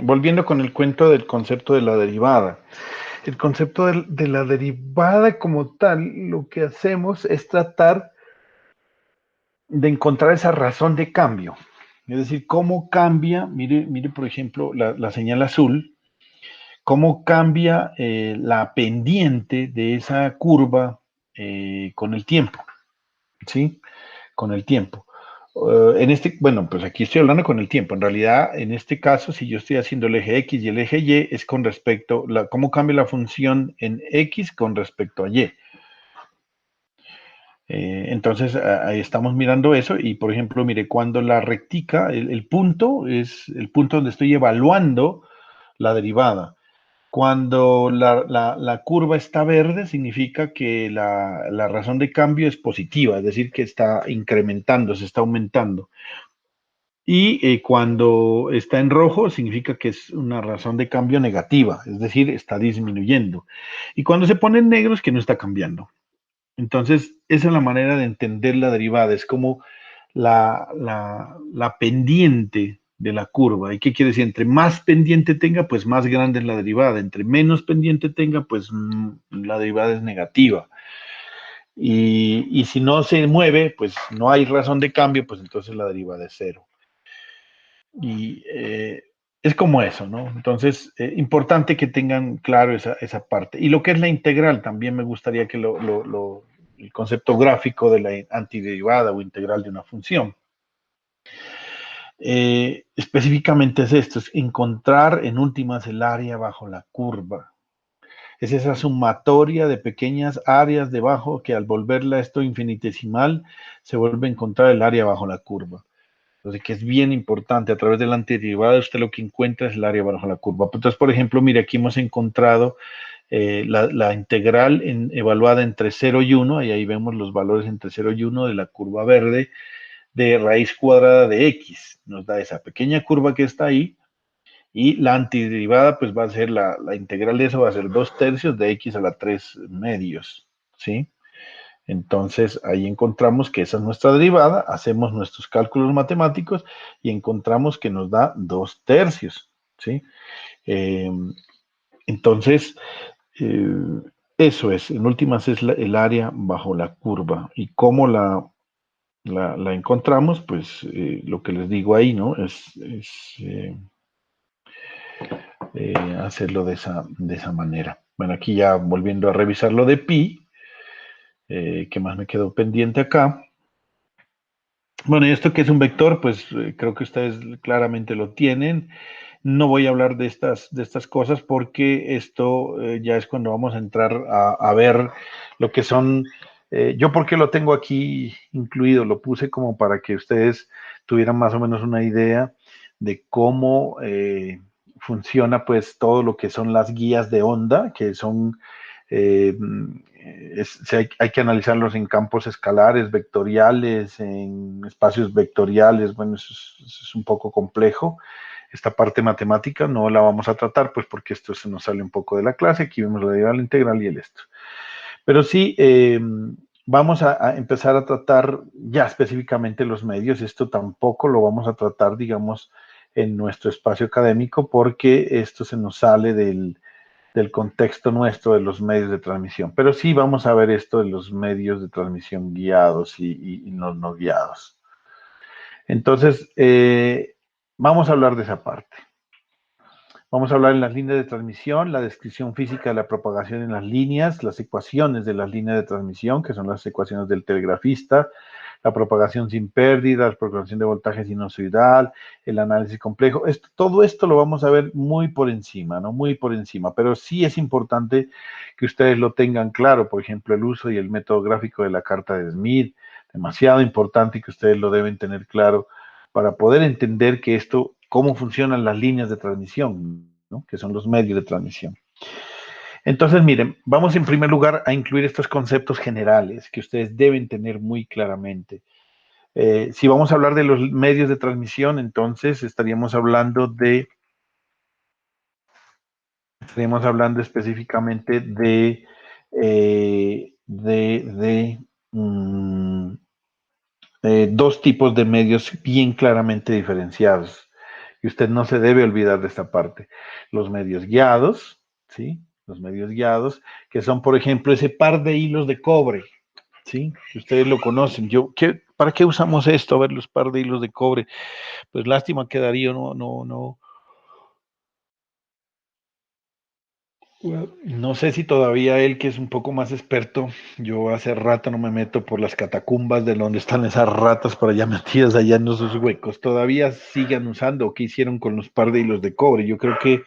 volviendo con el cuento del concepto de la derivada. El concepto de la derivada como tal, lo que hacemos es tratar de encontrar esa razón de cambio. Es decir, cómo cambia, mire por ejemplo, la señal azul, cómo cambia la pendiente de esa curva con el tiempo, ¿sí? Con el tiempo. Bueno, pues aquí estoy hablando con el tiempo. En realidad, en este caso, si yo estoy haciendo el eje X y el eje Y, es con respecto, cómo cambia la función en X con respecto a Y. Entonces, ahí estamos mirando eso y, por ejemplo, mire, cuando la rectica, el punto es el punto donde estoy evaluando la derivada. Cuando la curva está verde, significa que la razón de cambio es positiva, es decir, que está incrementando, se está aumentando. Y cuando está en rojo, significa que es una razón de cambio negativa, es decir, está disminuyendo. Y cuando se pone en negro es que no está cambiando. Entonces, esa es la manera de entender la derivada, es como la pendiente de la curva. ¿Y qué quiere decir? Entre más pendiente tenga, pues más grande es la derivada. Entre menos pendiente tenga, pues la derivada es negativa. Y si no se mueve, pues no hay razón de cambio, pues entonces la derivada es cero. Y es como eso, ¿no? Entonces, importante que tengan claro esa parte. Y lo que es la integral, también me gustaría que el concepto gráfico de la antiderivada o integral de una función. Específicamente es esto, es encontrar en últimas el área bajo la curva. Es esa sumatoria de pequeñas áreas debajo que al volverla esto infinitesimal se vuelve a encontrar el área bajo la curva. Entonces, que es bien importante, a través de la antiderivada usted lo que encuentra es el área bajo la curva. Entonces, por ejemplo, mire, aquí hemos encontrado la integral evaluada entre 0 y 1, y ahí vemos los valores entre 0 y 1 de la curva verde de raíz cuadrada de x. Nos da esa pequeña curva que está ahí, y la antiderivada pues va a ser la integral de eso, va a ser 2 tercios de x a la 3 medios, ¿sí? Entonces ahí encontramos que esa es nuestra derivada, hacemos nuestros cálculos matemáticos y encontramos que nos da 2 tercios, ¿sí? Eh, entonces, eh, eso es, en últimas es el área bajo la curva. ¿Y cómo la encontramos? Pues lo que les digo ahí, ¿no? Hacerlo de esa manera. Bueno, aquí ya volviendo a revisar lo de pi, ¿qué más me quedó pendiente acá? Bueno, y esto que es un vector, pues creo que ustedes claramente lo tienen. No voy a hablar de estas cosas porque esto ya es cuando vamos a entrar a ver lo que son. Yo porque lo tengo aquí incluido, lo puse como para que ustedes tuvieran más o menos una idea de cómo funciona pues todo lo que son las guías de onda, que son eh, hay que analizarlos en campos escalares, vectoriales, en espacios vectoriales. Bueno, eso es un poco complejo. Esta parte matemática no la vamos a tratar, pues porque esto se nos sale un poco de la clase. Aquí vemos la derivada integral y el esto. Pero sí, vamos a empezar a tratar ya específicamente los medios. Esto tampoco lo vamos a tratar, digamos, en nuestro espacio académico, porque esto se nos sale del contexto nuestro de los medios de transmisión. Pero sí vamos a ver esto de los medios de transmisión guiados y no guiados. Entonces, vamos a hablar de esa parte. Vamos a hablar en las líneas de transmisión, la descripción física de la propagación en las líneas, las ecuaciones de las líneas de transmisión, que son las ecuaciones del telegrafista, la propagación sin pérdidas, la propagación de voltaje sinusoidal, el análisis complejo. Todo esto lo vamos a ver muy por encima, ¿no? Muy por encima, pero sí es importante que ustedes lo tengan claro, por ejemplo, el uso y el método gráfico de la carta de Smith, demasiado importante que ustedes lo deben tener claro para poder entender que esto, cómo funcionan las líneas de transmisión, ¿no? Que son los medios de transmisión. Entonces, miren, vamos en primer lugar a incluir estos conceptos generales que ustedes deben tener muy claramente. Si vamos a hablar de los medios de transmisión, entonces estaríamos hablando específicamente de dos tipos de medios bien claramente diferenciados. y usted no se debe olvidar de esta parte. Los medios guiados, ¿sí? Los medios guiados, que son, por ejemplo, ese par de hilos de cobre, ¿sí? Que ustedes lo conocen. ¿Para qué usamos esto? A ver, los par de hilos de cobre. Pues lástima que Darío no sé si todavía él, que es un poco más experto, yo hace rato no me meto por las catacumbas de donde están esas ratas por allá metidas allá en esos huecos. Todavía sigan usando o qué hicieron con los par de hilos de cobre. Yo creo que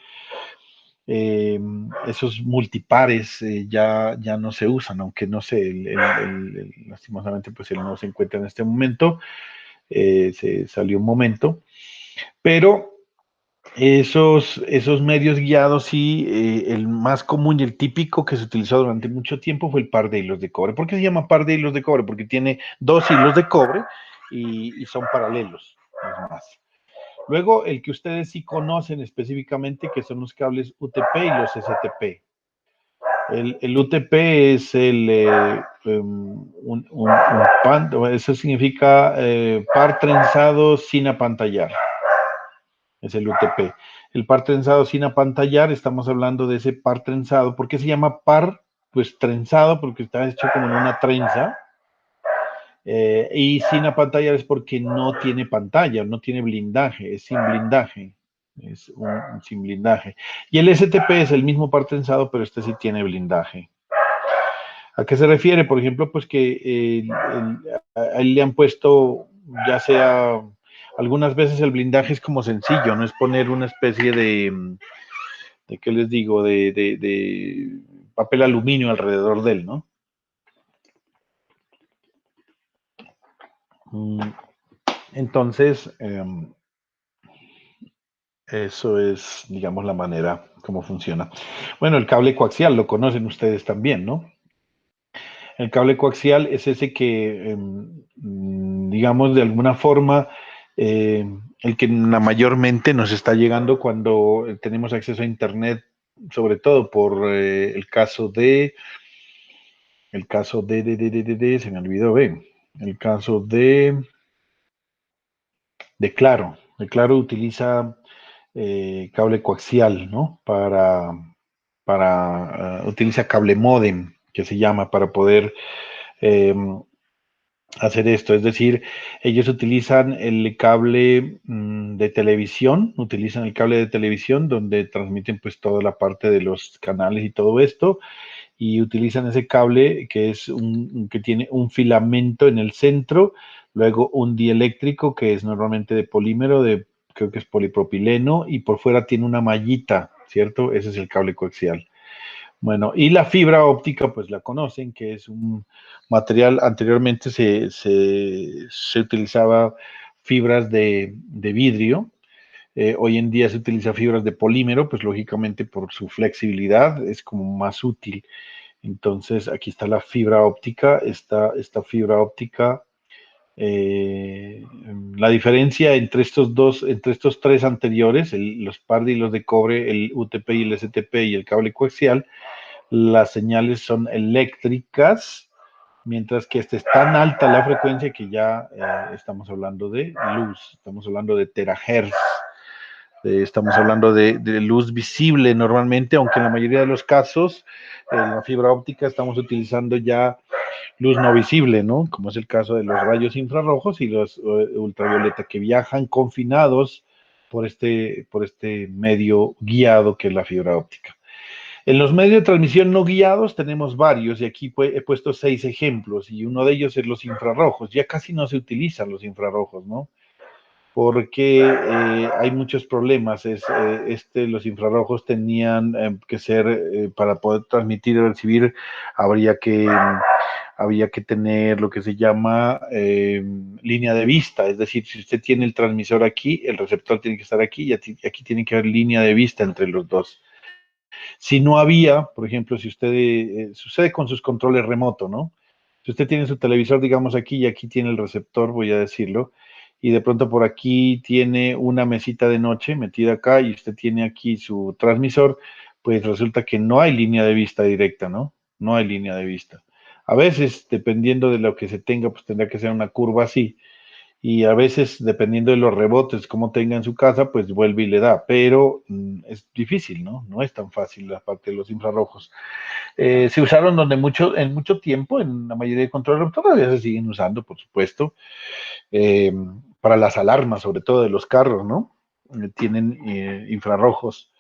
esos multipares ya no se usan, aunque no sé, lastimosamente pues él no se encuentra en este momento, se salió un momento, pero esos medios guiados sí, el más común y el típico que se utilizó durante mucho tiempo fue el par de hilos de cobre. ¿Por qué se llama par de hilos de cobre? Porque tiene dos hilos de cobre y son paralelos, no es más. Luego, el que ustedes sí conocen específicamente, que son los cables UTP y los STP. El UTP es eso significa par trenzado sin apantallar. Es el UTP. El par trenzado sin apantallar, estamos hablando de ese par trenzado. ¿Por qué se llama par? Pues trenzado, porque está hecho como en una trenza. Y sin apantallar es porque no tiene pantalla, no tiene blindaje, es sin blindaje. Es un sin blindaje. Y el STP es el mismo par trenzado, pero este sí tiene blindaje. ¿A qué se refiere? Por ejemplo, pues que a él le han puesto, ya sea, algunas veces el blindaje es como sencillo, no es poner una especie de ¿qué les digo? De papel aluminio alrededor de él, ¿no? Entonces, eso es, digamos, la manera como funciona. Bueno, el cable coaxial lo conocen ustedes también, ¿no? El cable coaxial es ese que, digamos, de alguna forma, el que mayormente nos está llegando cuando tenemos acceso a Internet, sobre todo por se me olvidó, el caso de Claro. De Claro utiliza cable coaxial, ¿no? Utiliza cable módem, que se llama, para poder eh, hacer esto. Es decir, ellos utilizan el cable de televisión, utilizan el cable de televisión donde transmiten pues toda la parte de los canales y todo esto, y utilizan ese cable que tiene un filamento en el centro, luego un dieléctrico que es normalmente de polímero, creo que es polipropileno, y por fuera tiene una mallita, ¿cierto? Ese es el cable coaxial. Bueno, y la fibra óptica, pues la conocen, que es un material, anteriormente se utilizaba fibras de vidrio, hoy en día se utiliza fibras de polímero, pues lógicamente por su flexibilidad es como más útil. Entonces, aquí está la fibra óptica, esta fibra óptica. eh, la diferencia entre estos tres anteriores, los par de hilos de cobre, el UTP y el STP y el cable coaxial, las señales son eléctricas, mientras que es tan alta la frecuencia que ya estamos hablando de luz, estamos hablando de terahertz. Estamos hablando de luz visible normalmente, aunque en la mayoría de los casos en la fibra óptica estamos utilizando ya luz no visible, ¿no? Como es el caso de los rayos infrarrojos y los ultravioleta que viajan confinados por este medio guiado que es la fibra óptica. En los medios de transmisión no guiados tenemos varios y aquí he puesto 6 ejemplos y uno de ellos es los infrarrojos. Ya casi no se utilizan los infrarrojos, ¿no? Porque hay muchos problemas. Los infrarrojos tenían que ser, para poder transmitir y recibir, habría que tener lo que se llama línea de vista. Es decir, si usted tiene el transmisor aquí, el receptor tiene que estar aquí y aquí tiene que haber línea de vista entre los dos. Si no había, por ejemplo, si usted sucede con sus controles remoto, ¿no? Si usted tiene su televisor, digamos aquí, y aquí tiene el receptor, voy a decirlo, y de pronto por aquí tiene una mesita de noche metida acá y usted tiene aquí su transmisor, pues resulta que no hay línea de vista directa, ¿no? No hay línea de vista. A veces, dependiendo de lo que se tenga, pues tendrá que ser una curva así. y a veces, dependiendo de los rebotes, como tenga en su casa, pues vuelve y le da, pero es difícil, ¿no? No es tan fácil la parte de los infrarrojos. Se usaron en mucho tiempo, en la mayoría de controles, todavía se siguen usando, por supuesto, eh, para las alarmas, sobre todo de los carros, ¿no? Tienen infrarrojos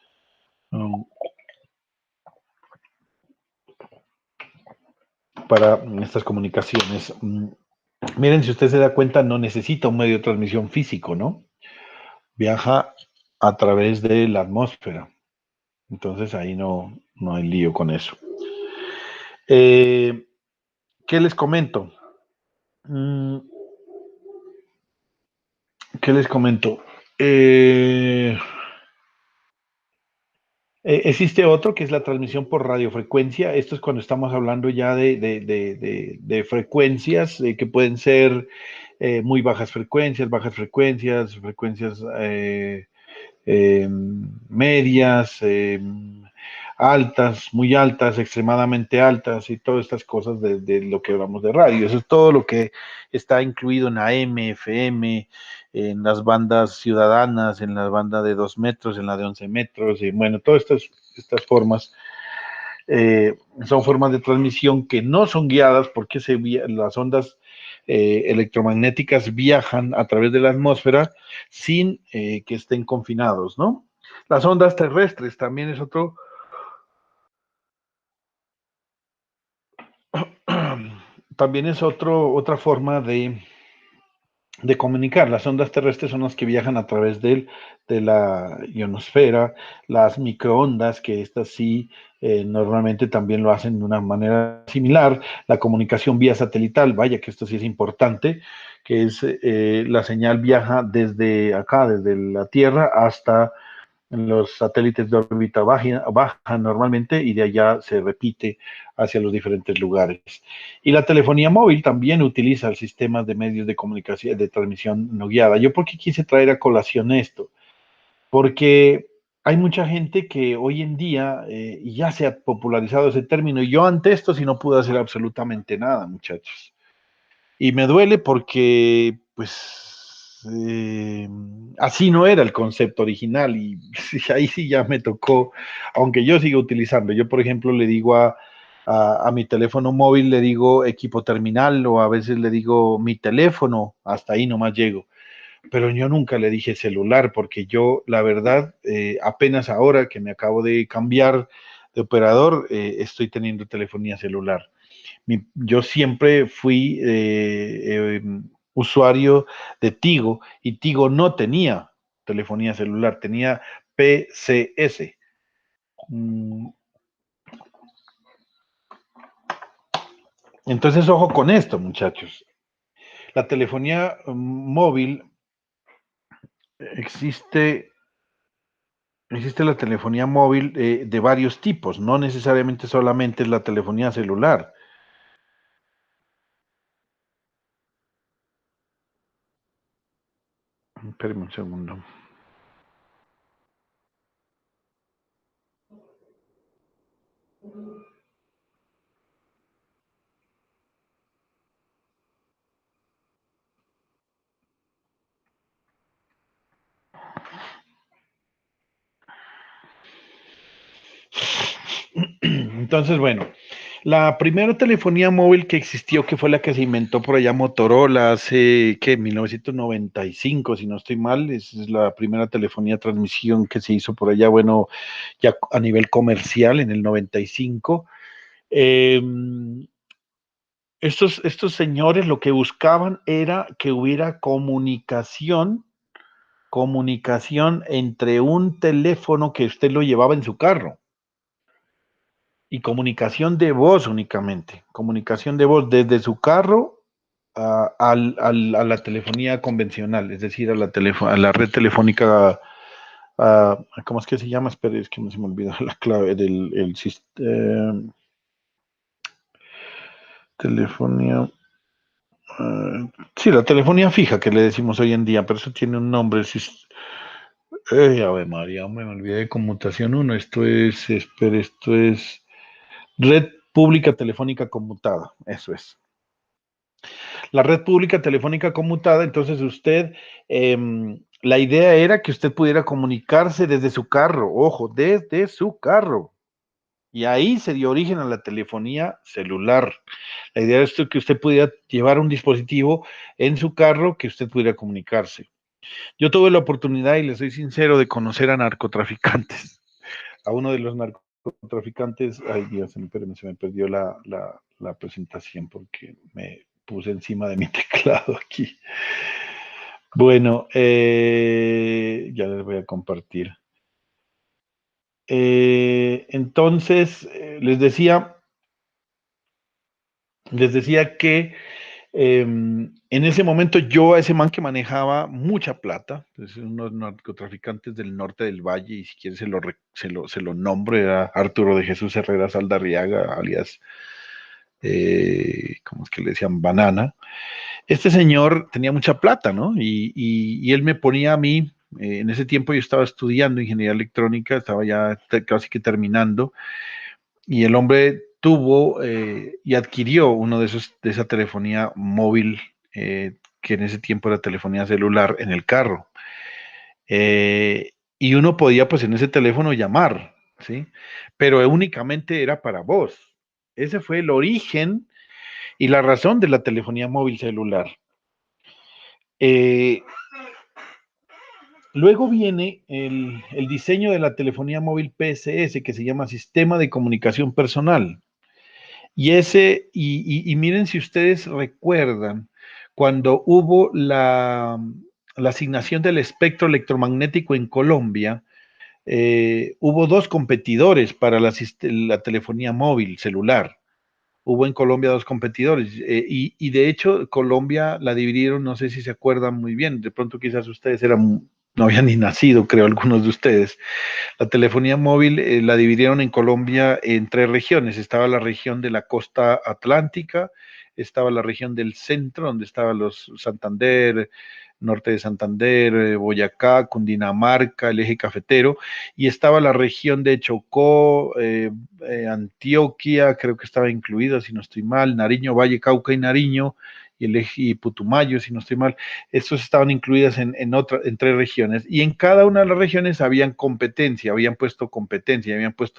um, para estas comunicaciones. Miren, si usted se da cuenta, no necesita un medio de transmisión físico, ¿no? Viaja a través de la atmósfera. Entonces ahí no hay lío con eso. Eh, ¿Qué les comento? Mm, ¿Qué les comento? Eh, Existe otro que es la transmisión por radiofrecuencia. Esto es cuando estamos hablando ya de frecuencias que pueden ser muy bajas frecuencias, frecuencias medias, altas, muy altas, extremadamente altas y todas estas cosas de lo que hablamos de radio. Eso es todo lo que está incluido en AM, FM, en las bandas ciudadanas, en la banda de 2 metros, en la de 11 metros, y bueno, todas estas formas son formas de transmisión que no son guiadas porque las ondas electromagnéticas viajan a través de la atmósfera sin que estén confinados, ¿no? Las ondas terrestres también es también es otra forma de comunicar. Las ondas terrestres son las que viajan a través de la ionosfera, las microondas, que estas sí normalmente también lo hacen de una manera similar, la comunicación vía satelital, vaya que esto sí es importante, que es la señal viaja desde acá, desde la Tierra hasta los satélites de órbita baja normalmente y de allá se repite hacia los diferentes lugares. Y la telefonía móvil también utiliza sistemas de medios de comunicación, de transmisión no guiada. ¿Yo por qué quise traer a colación esto? Porque hay mucha gente que hoy en día ya se ha popularizado ese término y yo ante esto sí no pude hacer absolutamente nada, muchachos. Y me duele porque, pues, así no era el concepto original y ahí sí ya me tocó, aunque yo siga utilizando. Yo, por ejemplo, le digo a mi teléfono móvil, le digo equipo terminal o a veces le digo mi teléfono, hasta ahí nomás llego. Pero yo nunca le dije celular porque yo, la verdad, apenas ahora que me acabo de cambiar de operador, estoy teniendo telefonía celular. Yo siempre fui usuario de Tigo y Tigo no tenía telefonía celular, tenía PCS. Mm, Entonces, ojo con esto, muchachos. La telefonía móvil existe, existe la telefonía móvil de varios tipos, no necesariamente solamente es la telefonía celular. Espérenme un segundo. Entonces, bueno, la primera telefonía móvil que existió, que fue la que se inventó por allá Motorola hace, ¿qué? 1995, si no estoy mal, es la primera telefonía transmisión que se hizo por allá, bueno, ya a nivel comercial en el 95. Eh, estos señores lo que buscaban era que hubiera comunicación entre un teléfono que usted lo llevaba en su carro y comunicación de voz únicamente, comunicación de voz desde su carro a la telefonía convencional, es decir, a la red telefónica, ¿cómo es que se llama? Espera, es que no se me olvidó la clave del sistema. Telefonía. Sí, la telefonía fija que le decimos hoy en día, pero eso tiene un nombre. Ave María, me olvidé de conmutación uno. Esto es red pública telefónica conmutada. Eso es. la red pública telefónica conmutada, entonces usted, la idea era que usted pudiera comunicarse desde su carro, ojo, desde su carro. Y ahí se dio origen a la telefonía celular. La idea es que usted pudiera llevar un dispositivo en su carro que usted pudiera comunicarse. Yo tuve la oportunidad, y le soy sincero, de conocer a narcotraficantes. A uno de los narcotraficantes, ay Dios, espérame, se me perdió la presentación porque me puse encima de mi teclado aquí. Bueno, ya les voy a compartir. Entonces, les decía que en ese momento yo a ese man que manejaba mucha plata, pues unos narcotraficantes del norte del valle, y si quiere se lo nombro, era Arturo de Jesús Herrera Saldarriaga, alias, ¿cómo es que le decían? Banana. Este señor tenía mucha plata, ¿no? Y él me ponía a mí, en ese tiempo yo estaba estudiando ingeniería electrónica, estaba ya casi que terminando, y el hombre tuvo y adquirió uno de esa telefonía móvil, que en ese tiempo era telefonía celular, en el carro. Y uno podía, pues, en ese teléfono llamar, ¿sí? Pero únicamente era para voz. Ese fue el origen y la razón de la telefonía móvil celular. Eh, Luego viene el diseño de la telefonía móvil PSS, que se llama Sistema de Comunicación Personal. Y miren si ustedes recuerdan, cuando hubo la asignación del espectro electromagnético en Colombia, hubo dos competidores para la telefonía móvil celular. Hubo en Colombia dos competidores, y de hecho Colombia la dividieron, no sé si se acuerdan muy bien, de pronto quizás ustedes no habían ni nacido, creo, algunos de ustedes. La telefonía móvil la dividieron en Colombia en tres regiones. Estaba la región de la costa atlántica, estaba la región del centro, donde estaban los Santander, norte de Santander, Boyacá, Cundinamarca, el eje cafetero, y estaba la región de Chocó, Antioquia, creo que estaba incluida, si no estoy mal, Nariño, Valle, Cauca y Nariño, y el eje y Putumayo, si no estoy mal. Estos estaban incluidas en tres regiones, y en cada una de las regiones habían competencia, habían puesto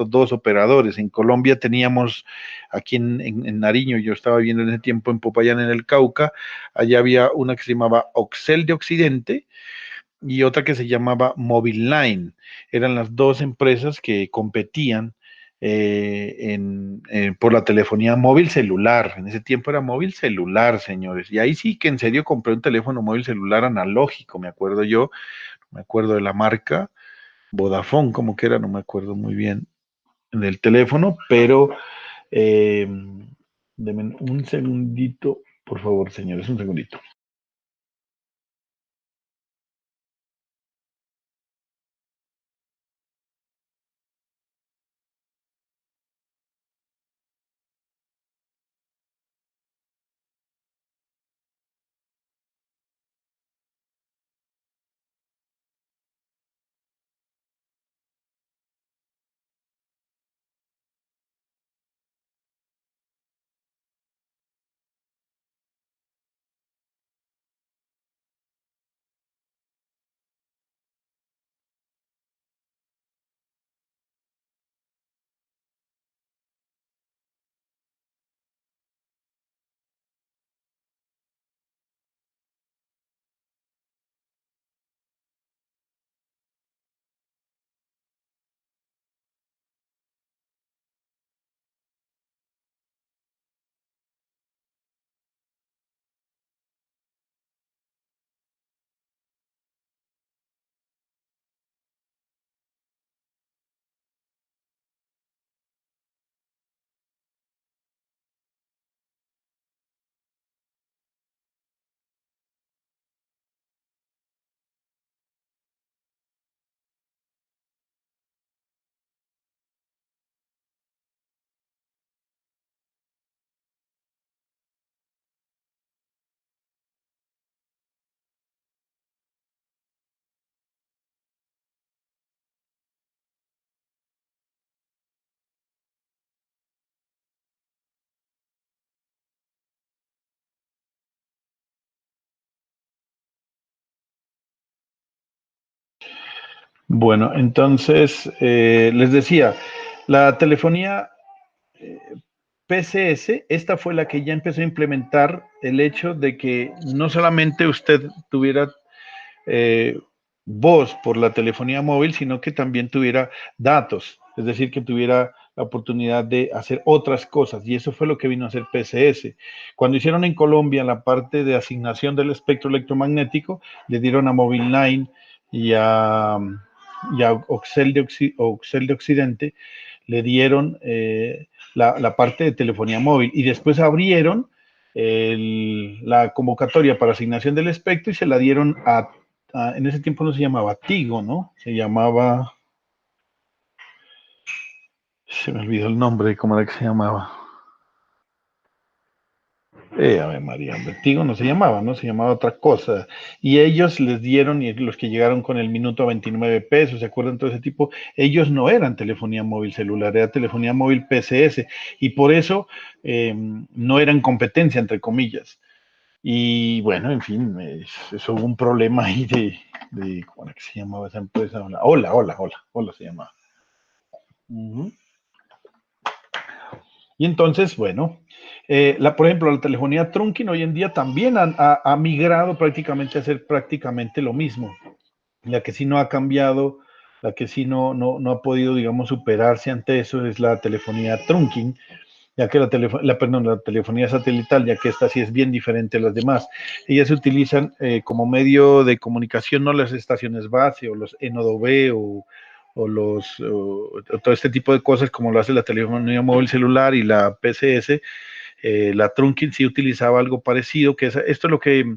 dos operadores. En Colombia teníamos, aquí en Nariño, yo estaba viviendo en ese tiempo en Popayán, en el Cauca, allá había una que se llamaba Oxel de Occidente y otra que se llamaba Mobile Line. Eran las dos empresas que competían por la telefonía móvil celular. En ese tiempo era móvil celular, señores. Y ahí sí que en serio compré un teléfono móvil celular analógico, me acuerdo yo, me acuerdo de la marca, Vodafone, como que era, no me acuerdo muy bien del teléfono, pero eh, denme un segundito, por favor, señores, un segundito. Bueno, entonces, les decía, la telefonía PCS, esta fue la que ya empezó a implementar el hecho de que no solamente usted tuviera eh, voz por la telefonía móvil, sino que también tuviera datos, es decir, que tuviera la oportunidad de hacer otras cosas, y eso fue lo que vino a hacer PCS. Cuando hicieron en Colombia la parte de asignación del espectro electromagnético, le dieron a Mobile Line y a Oxel de Occidente, le dieron la parte de telefonía móvil, y después abrieron la convocatoria para asignación del espectro y se la dieron en ese tiempo no se llamaba Tigo, ¿no? Se llamaba, se me olvidó el nombre, ¿cómo era que se llamaba? A ver, María, Tigo no se llamaba, ¿no? Se llamaba otra cosa. Y ellos les dieron, y los que llegaron con el minuto a 29 pesos, ¿se acuerdan? Todo ese tipo, ellos no eran telefonía móvil celular, era telefonía móvil PCS. Y por eso no eran competencia, entre comillas. Y bueno, en fin, eso hubo un problema ahí ¿cómo era que se llamaba esa empresa? Hola se llamaba. Uh-huh. Y entonces, bueno, por ejemplo, la telefonía trunking hoy en día también ha migrado prácticamente a ser prácticamente lo mismo. La que sí no ha cambiado, la que sí no ha podido, digamos, superarse ante eso es la telefonía trunking, ya que la telefonía satelital, ya que esta sí es bien diferente a las demás. Ellas se utilizan como medio de comunicación, no las estaciones base o los NOV o todo este tipo de cosas como lo hace la telefonía móvil celular y la PCS. La Trunking sí utilizaba algo parecido, esto es lo que,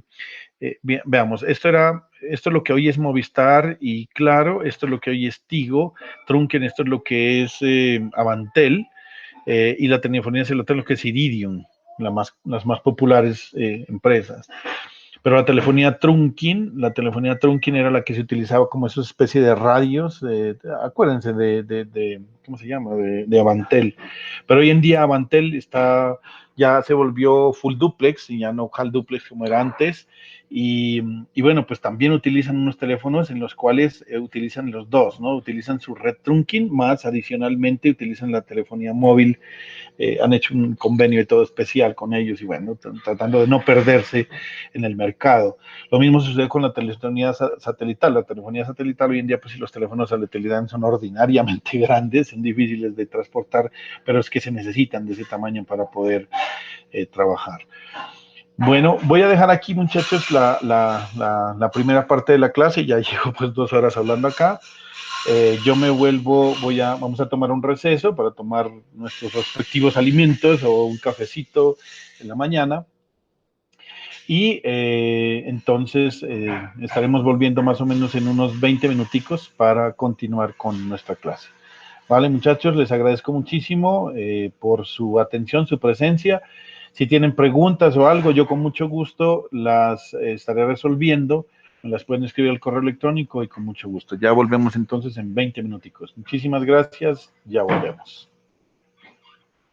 veamos, esto es lo que hoy es Movistar y Claro, esto es lo que hoy es Tigo, Trunken, esto es lo que es Avantel, y la telefonía celular, lo que es Iridium, las más populares empresas. Pero la telefonía trunking era la que se utilizaba como esa especie de radios, acuérdense ¿cómo se llama? De Avantel. Pero hoy en día Avantel ya se volvió full duplex y ya no hall duplex como era antes. Y bueno, pues también utilizan unos teléfonos en los cuales utilizan los dos, ¿no? Utilizan su red trunking, más adicionalmente utilizan la telefonía móvil. Han hecho un convenio y todo especial con ellos y bueno, tratando de no perderse en el mercado. Lo mismo sucede con la telefonía satelital. La telefonía satelital hoy en día, pues si los teléfonos satelitales son ordinariamente grandes, son difíciles de transportar, pero es que se necesitan de ese tamaño para poder trabajar. Bueno, voy a dejar aquí, muchachos, la primera parte de la clase. Ya llevo pues 2 horas hablando acá. Yo me vuelvo, vamos a tomar un receso para tomar nuestros respectivos alimentos o un cafecito en la mañana. Y entonces estaremos volviendo más o menos en unos 20 minuticos para continuar con nuestra clase. Vale, muchachos, les agradezco muchísimo por su atención, su presencia. Si tienen preguntas o algo, yo con mucho gusto las estaré resolviendo. Me las pueden escribir al correo electrónico y con mucho gusto. Ya volvemos entonces en 20 minuticos. Muchísimas gracias. Ya volvemos.